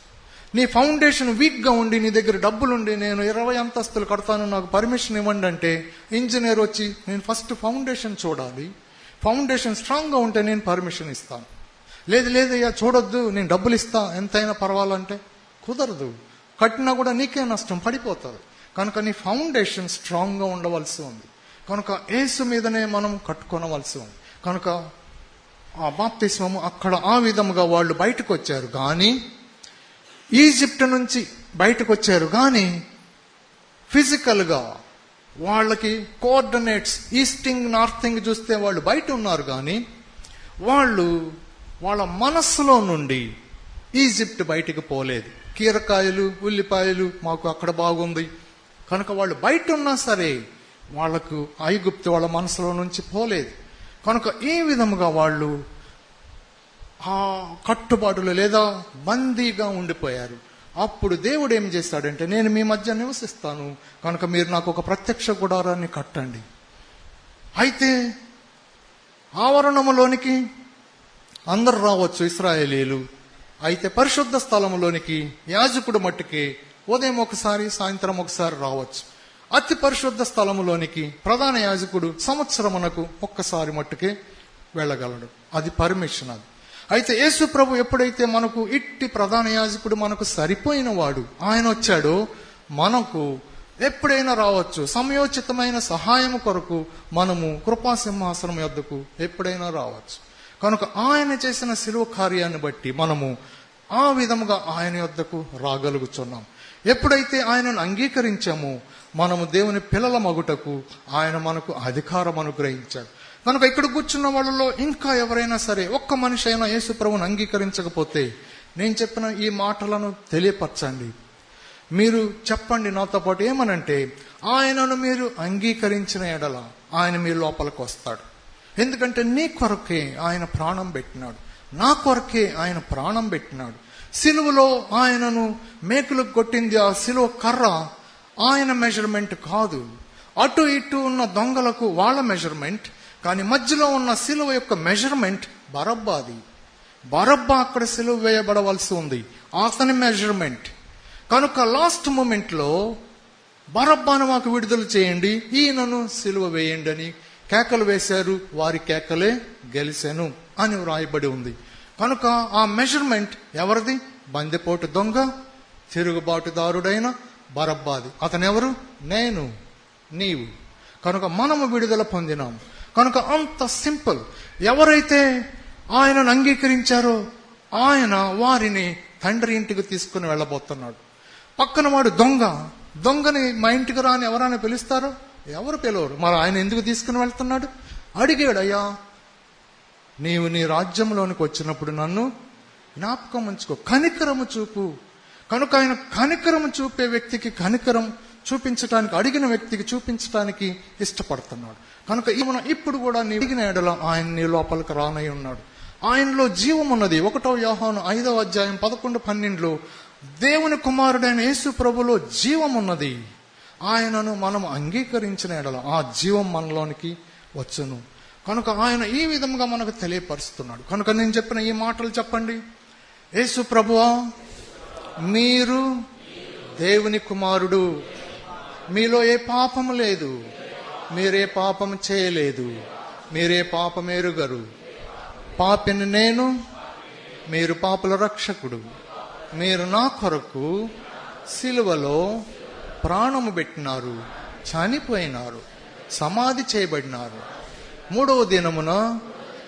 నీ ఫౌండేషన్ వీక్గా ఉండి నీ దగ్గర డబ్బులుండి నేను 20 అంతస్తులు కడతాను, నాకు పర్మిషన్ ఇవ్వండి అంటే ఇంజనీర్ వచ్చి నేను ఫస్ట్ ఫౌండేషన్ చూడాలి, ఫౌండేషన్ స్ట్రాంగ్గా ఉంటే నేను పర్మిషన్ ఇస్తాను. లేదయ్యా చూడొద్దు, నేను డబ్బులు ఇస్తా ఎంతైనా పర్వాలంటే కుదరదు. కట్టినా కూడా నీకే నష్టం, పడిపోతుంది. కనుక నీ ఫౌండేషన్ స్ట్రాంగ్గా ఉండవలసి ఉంది. కనుక యేసు మీదనే మనం కట్టుకోనవలసి ఉంది. కనుక ఆ బాప్తిస్మము అక్కడ ఆ విధముగా వాళ్ళు బయటకు వచ్చారు కానీ, ఈజిప్ట్ నుంచి బయటకు వచ్చారు కానీ ఫిజికల్గా వాళ్ళకి కోఆర్డినేట్స్ ఈస్టింగ్ నార్థింగ్ చూస్తే వాళ్ళు బయట ఉన్నారు కానీ వాళ్ళ మనస్సులో నుండి ఈజిప్ట్ బయటికి పోలేదు. కీరకాయలు ఉల్లిపాయలు మాకు అక్కడ బాగుంది కనుక వాళ్ళు బయట ఉన్నా సరే వాళ్లకు ఐగుప్తు వాళ్ళ మనసులో నుంచి పోలేదు. కనుక ఈ విధముగా వాళ్ళు ఆ కట్టుబాటులు లేదా బందీగా ఉండిపోయారు. అప్పుడు దేవుడు ఏం చేస్తాడంటే, నేను మీ మధ్య నివసిస్తాను కనుక మీరు నాకు ఒక ప్రత్యక్ష గుడారాన్ని కట్టండి. అయితే ఆవరణములోనికి అందరు రావచ్చు ఇశ్రాయేలీలు. అయితే పరిశుద్ధ స్థలములోనికి యాజకుడు మట్టుకే ఉదయం ఒకసారి సాయంత్రం ఒకసారి రావచ్చు. అతి పరిశుద్ధ స్థలములోనికి ప్రధాన యాజకుడు సంవత్సరమునకు ఒక్కసారి మట్టుకే వెళ్ళగలడు. అది పర్మిషన్. అది అయితే యేసు ప్రభు ఎప్పుడైతే మనకు ఇట్టి ప్రధాన యాజకుడు మనకు సరిపోయిన వాడు ఆయన వచ్చాడో మనకు ఎప్పుడైనా రావచ్చు. సమయోచితమైన సహాయం కొరకు మనము కృపాసింహాసనం యొద్దకు ఎప్పుడైనా రావచ్చు. కనుక ఆయన చేసిన శిలువ కార్యాన్ని బట్టి మనము ఆ విధముగా ఆయన యొద్దకు రాగలుగుతున్నాం. ఎప్పుడైతే ఆయనను అంగీకరించామో మనము దేవుని పిల్లల మగుటకు ఆయన మనకు అధికారం అనుగ్రహించాడు. కనుక ఇక్కడ కూర్చున్న వాళ్ళలో ఇంకా ఎవరైనా సరే ఒక్క మనిషి అయినా యేసు ప్రభువును అంగీకరించకపోతే నేను చెప్పిన ఈ మాటలను తెలియపరచండి. మీరు చెప్పండి నాతో పాటు. ఏమనంటే, ఆయనను మీరు అంగీకరించిన ఎడల ఆయన మీ లోపలికి వస్తాడు. ఎందుకంటే నీ కొరకే ఆయన ప్రాణం పెట్టినాడు, నా కొరకే ఆయన ప్రాణం పెట్టినాడు. సిలువలో ఆయనను మేకులకు కొట్టింది ఆ సిలువ కర్ర ఆయన మెజర్మెంట్ కాదు. అటు ఇటు ఉన్న దొంగలకు వాళ్ళ మెజర్మెంట్, కానీ మధ్యలో ఉన్న సిలువ యొక్క మెజర్మెంట్ బరబ్బాది. బరబ్బా అక్కడ సిలువ వేయబడవలసి ఉంది, అతని మెజర్మెంట్. కనుక లాస్ట్ మూమెంట్లో బరబ్బాను మాకు విడుదల చేయండి, ఈయనను సిలువ వేయండి అని కేకలు వేశారు. వారి కేకలే గెలిచాను అని వ్రాయబడి ఉంది. కనుక ఆ మెజర్మెంట్ ఎవరిది? బందిపోటు దొంగ, తిరుగుబాటుదారుడైన బరబ్బాది. అతనెవరు? నేను, నీవు. కనుక మనము విడుదల పొందినాము. కనుక అంత సింపుల్. ఎవరైతే ఆయనను అంగీకరించారో ఆయన వారిని తండ్రి ఇంటికి తీసుకుని వెళ్ళబోతున్నాడు. పక్కన వాడు దొంగ. దొంగని మా ఇంటికి రాని ఎవరైనా పిలుస్తారో? ఎవరు పిలవరు. మరి ఆయన ఎందుకు తీసుకుని వెళ్తున్నాడు? అడిగాడు, అయ్యా నీవు నీ రాజ్యంలోనికి వచ్చినప్పుడు నన్ను జ్ఞాపకం ఉంచుకో, కనికరము చూపు. కనుక ఆయన కనికరము చూపే వ్యక్తికి కనికరం చూపించడానికి, అడిగిన వ్యక్తికి చూపించడానికి ఇష్టపడుతున్నాడు. కనుక ఇప్పుడు కూడా నీ అడిగిన ఎడల ఆయన నీ లోపలికి రానై ఉన్నాడు. ఆయనలో జీవం ఉన్నది. 1 యోహాను 5వ అధ్యాయం 11-12 దేవుని కుమారుడైన యేసు ప్రభులో జీవం ఉన్నది. ఆయనను మనం అంగీకరించిన ఎడల ఆ జీవం మనలోనికి వచ్చును. కనుక ఆయన ఈ విధంగా మనకు తెలియపరుస్తున్నాడు. కనుక నేను చెప్పిన ఈ మాటలు చెప్పండి. యేసు ప్రభువా, మీరు దేవుని కుమారుడు, మీలో ఏ పాపము లేదు, మీరే పాపము చేయలేదు, మీరే పాపం ఎరుగరు. పాపిని నేను, మీరు పాపుల రక్షకుడు. మీరు నా కొరకు సిలువలో ప్రాణము పెట్టినారు, చనిపోయినారు, సమాధి చేయబడినారు, 3వ దినమున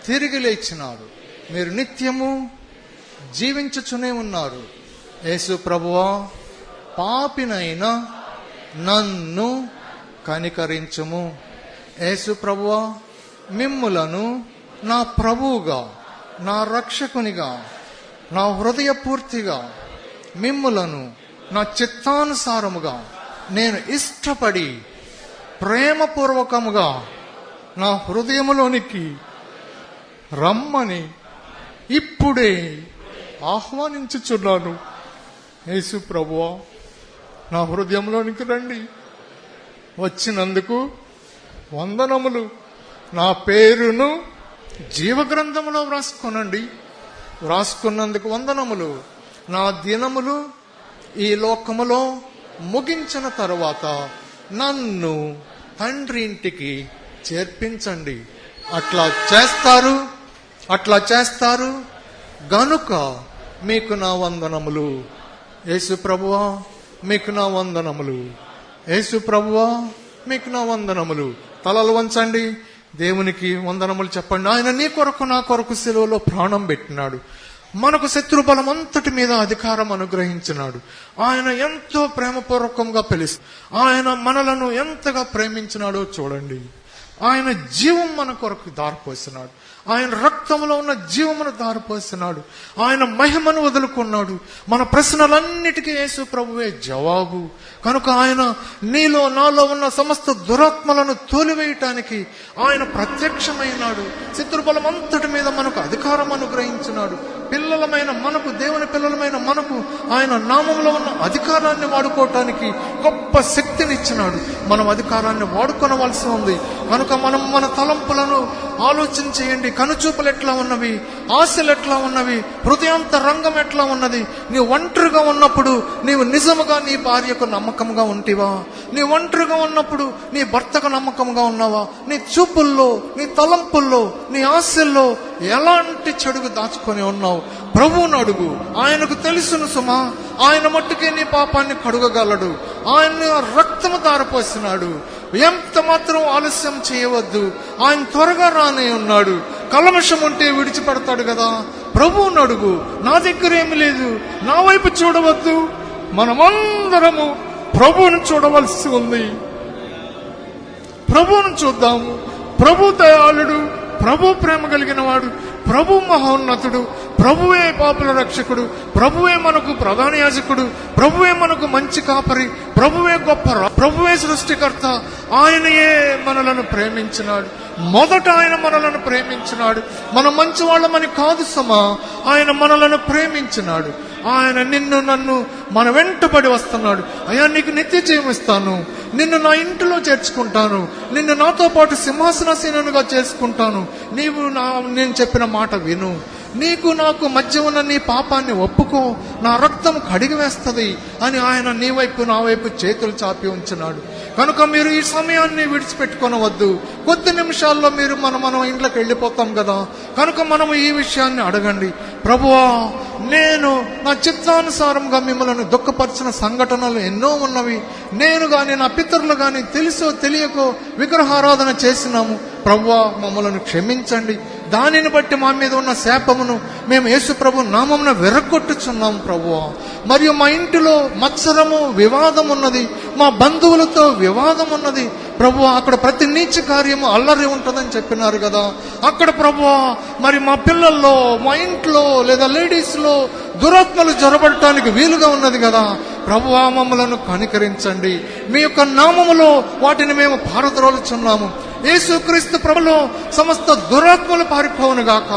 తిరిగి లేచినారు. మీరు నిత్యము జీవించుచునే ఉన్నారు. యేసు ప్రభువా, పాపినైన నన్ను కనికరించుము. యేసు ప్రభువా, మిమ్ములను నా ప్రభువుగా, నా రక్షకునిగా, నా హృదయపూర్తిగా మిమ్ములను నా చిత్తానుసారముగా నేను ఇష్టపడి ప్రేమపూర్వకముగా నా హృదయములోనికి రమ్మని ఇప్పుడే ఆహ్వానించుచున్నాను. యేసు ప్రభువా, నా హృదయంలోనికి రండి. వచ్చినందుకు వందనములు. నా పేరును జీవగ్రంథములో వ్రాసుకొనండి. వ్రాసుకున్నందుకు వందనములు. నా దినములు ఈ లోకములో ముగించిన తరువాత నన్ను తండ్రి ఇంటికి చేర్పించండి. అట్లా చేస్తారు గనుక మీకు నా వందనములు. యేసు ప్రభువా, మీకు నా వందనములు. యేసు ప్రభువా, మీకు నా వందనములు. తలలు వంచండి, దేవునికి వందనములు చెప్పండి. ఆయన నీ కొరకు నా కొరకు సిలువలో ప్రాణం పెట్టినాడు. మనకు శత్రు బలం అంతటి మీద అధికారం అనుగ్రహించినాడు. ఆయన ఎంతో ప్రేమపూర్వకంగా పిలుసు. ఆయన మనలను ఎంతగా ప్రేమించినాడో చూడండి. ఆయన జీవం మన కొరకు దారిపోసినాడు. ఆయన రక్తంలో ఉన్న జీవమును దారిపోసినాడు. ఆయన మహిమను వదులుకున్నాడు. మన ప్రశ్నలన్నిటికీ యేసు ప్రభువే జవాబు. కనుక ఆయన నీలో నాలో ఉన్న సమస్త దురాత్మలను తోలివేయటానికి ఆయన ప్రత్యక్షమైనాడు. శత్రుబలం అంతటి మీద మనకు అధికారం అనుగ్రహించినాడు. పిల్లలమైన మనకు, దేవుని పిల్లలమైన మనకు ఆయన నామంలో ఉన్న అధికారాన్ని వాడుకోవటానికి గొప్ప శక్తినిచ్చినాడు. మనం అధికారాన్ని వాడుకొనవలసి ఉంది. కనుక మనం మన తలంపులను ఆలోచన చేయండి. కనుచూపులు ఎట్లా ఉన్నవి, ఆశలు ఎట్లా ఉన్నవి, హృదయాంత రంగం ఎట్లా ఉన్నది. నీవు ఒంటరిగా ఉన్నప్పుడు నీవు నిజముగా నీ భార్యకు నమ్మకంగా ఉంటివా? నీ ఒంటరిగా ఉన్నప్పుడు నీ భర్తకు నమ్మకంగా ఉన్నావా? నీ చూపుల్లో, నీ తలంపుల్లో, నీ ఆశల్లో ఎలాంటి చెడుగు దాచుకొని ఉన్నావు? ప్రభువును అడుగు. ఆయనకు తెలుసును సుమా. ఆయన మట్టుకే నీ పాపాన్ని కడుగగలడు. ఆయన రక్తము దారపోసినాడు. ఎంత మాత్రం ఆలస్యం చేయవద్దు. ఆయన త్వరగా రానే ఉన్నాడు. కల్మషం ఉంటే విడిచిపెడతాడు కదా. ప్రభువును అడుగు. నా దగ్గర ఏమి లేదు, నా వైపు చూడవద్దు. మనమందరము ప్రభువును చూడవలసి ఉంది. ప్రభువును చూద్దాము. ప్రభు దయాళుడు, ప్రభు ప్రేమ కలిగిన వాడు, ప్రభు మహోన్నతుడు, ప్రభువే పాపుల రక్షకుడు, ప్రభువే మనకు ప్రధాన యాజకుడు, ప్రభువే మనకు మంచి కాపరి, ప్రభువే గొప్ప, ప్రభువే సృష్టికర్త. ఆయనయే మనలను ప్రేమించినాడు. మొదట ఆయన మనలను ప్రేమించినాడు. మనం మంచి వాళ్ళమని కాదు సమా, ఆయన మనలను ప్రేమించినాడు. ఆయన నిన్ను నన్ను మన వెంటబడి వస్తున్నాడు. అయ్యా నీకు నిత్య జీవం ఇస్తాను, నిన్ను నా ఇంటిలో చేర్చుకుంటాను, నిన్ను నాతో పాటు సింహాసనాసీనునిగా చేసుకుంటాను. నేను చెప్పిన మాట విను, నీకు నాకు మధ్య ఉన్న నీ పాపాన్ని ఒప్పుకో, నా రక్తం కడిగి వేస్తుంది అని ఆయన నీ వైపు నా వైపు చేతులు చాపి ఉంచున్నాడు. కనుక మీరు ఈ సమయాన్ని విడిచిపెట్టుకొనవద్దు. కొద్ది నిమిషాల్లో మీరు మనం ఇంట్లోకి వెళ్ళిపోతాం కదా. కనుక మనము ఈ విషయాన్ని అడగండి. ప్రభువా, నేను నా చిత్తానుసారంగా మిమ్మల్ని దుఃఖపరిచిన సంఘటనలు ఎన్నో ఉన్నవి. నేను గాని నా పితరులు గాని తెలుసో తెలియకో విగ్రహారాధన చేసినాము. ప్రభువా, మమ్మలను క్షమించండి. దానిని బట్టి మా మీద ఉన్న శాపమును మేము యేసు ప్రభు నామమున విరగొట్టుచున్నాము ప్రభువా. మరియు మా ఇంటిలో మత్సరము, వివాదం ఉన్నది, మా బంధువులతో వివాదం ఉన్నది ప్రభువా. అక్కడ ప్రతి నీచ కార్యము అల్లరి ఉంటుందని చెప్పినారు కదా. అక్కడ ప్రభువా, మరి మా పిల్లల్లో, మా ఇంట్లో లేదా లేడీస్ లో దురాత్మలు జొరబడటానికి వీలుగా ఉన్నది కదా. ప్రభువా, మమ్మలను కనికరించండి. మీ యొక్క నామములో వాటిని మేము పారద్రోలుచున్నాము. యేసుక్రీస్తు ప్రభులో సమస్త దురాత్మలు పారిపోవును గాక.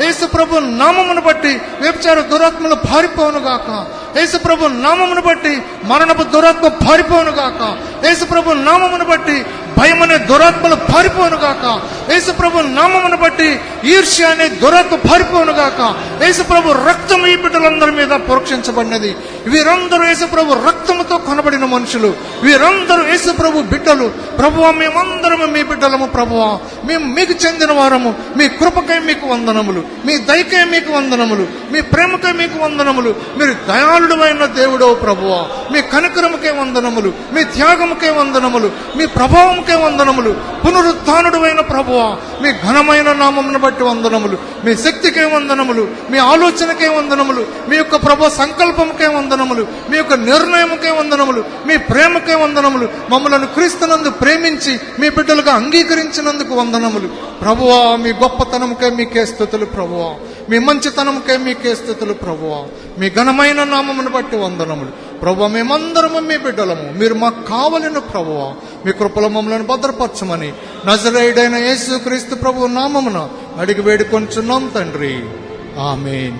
యేసు ప్రభు నామమును బట్టి వ్యభిచార దురాత్మలు పారిపోవును గాక. యేసు ప్రభు నామమును బట్టి మరణపు దురాత్మ పారిపోవును గాక. యేసు ప్రభు నామమును బట్టి భయం అనే దురాత్మలు పారిపోవును గాక. యేసు ప్రభు నామమును బట్టి ఈర్ష్య అనే దురాత్మ పారిపోవును గాక. యేసు ప్రభు రక్తం ఈ బిడ్డలందరి మీద పరోక్షించబడినది. వీరందరూ యేసు ప్రభు రక్తముతో కొనబడిన మనుషులు. వీరందరూ యేసు ప్రభు బిడ్డలు. ప్రభువా, మేమందరము మీ బిడ్డలము ప్రభువా. మేము మీకు చెందిన వారము. మీ కృపకై మీకు వందనములు, మీ దయకై మీకు వందనములు, మీ ప్రేమకై మీకు వందనములు. మీరు దయాళుడు అయిన దేవుడో ప్రభువా. మీ కనికరముకే వందనములు, మీ త్యాగముకే వందనములు, మీ ప్రభావముకే వందనములు. పునరుత్థానుడు అయిన ప్రభువా, మీ ఘనమైన నామమును బట్టి వందనములు, మీ శక్తికే వందనములు, మీ ఆలోచనకే వందనములు, మీ యొక్క ప్రభు సంకల్పముకే వందనములు, మీ యొక్క నిర్ణయముకే వందనములు, మీ ప్రేమకే వందనములు. మమ్మలను క్రీస్తునందు ప్రేమించి మీ బిడ్డలుగా అంగీకరించినందుకు వందనములు ప్రభువా. మీ గొప్పతనముకే మీకే స్తుతులు ప్రభువా. మీ మంచితనముకే మీకే స్తుతులు ప్రభువా. మీ ఘనమైన నామమును బట్టి వందనములు ప్రభువా. మేమందరము మీ బిడ్డలము. మీరు మాకు కావలను ప్రభువా. మీ కృపల మమ్మలను భద్రపరచమని నజరేయుడైన యేసుక్రీస్తు ప్రభు నామమున అడిగి వేడుకొంచున్నాం తండ్రి. ఆమేన్.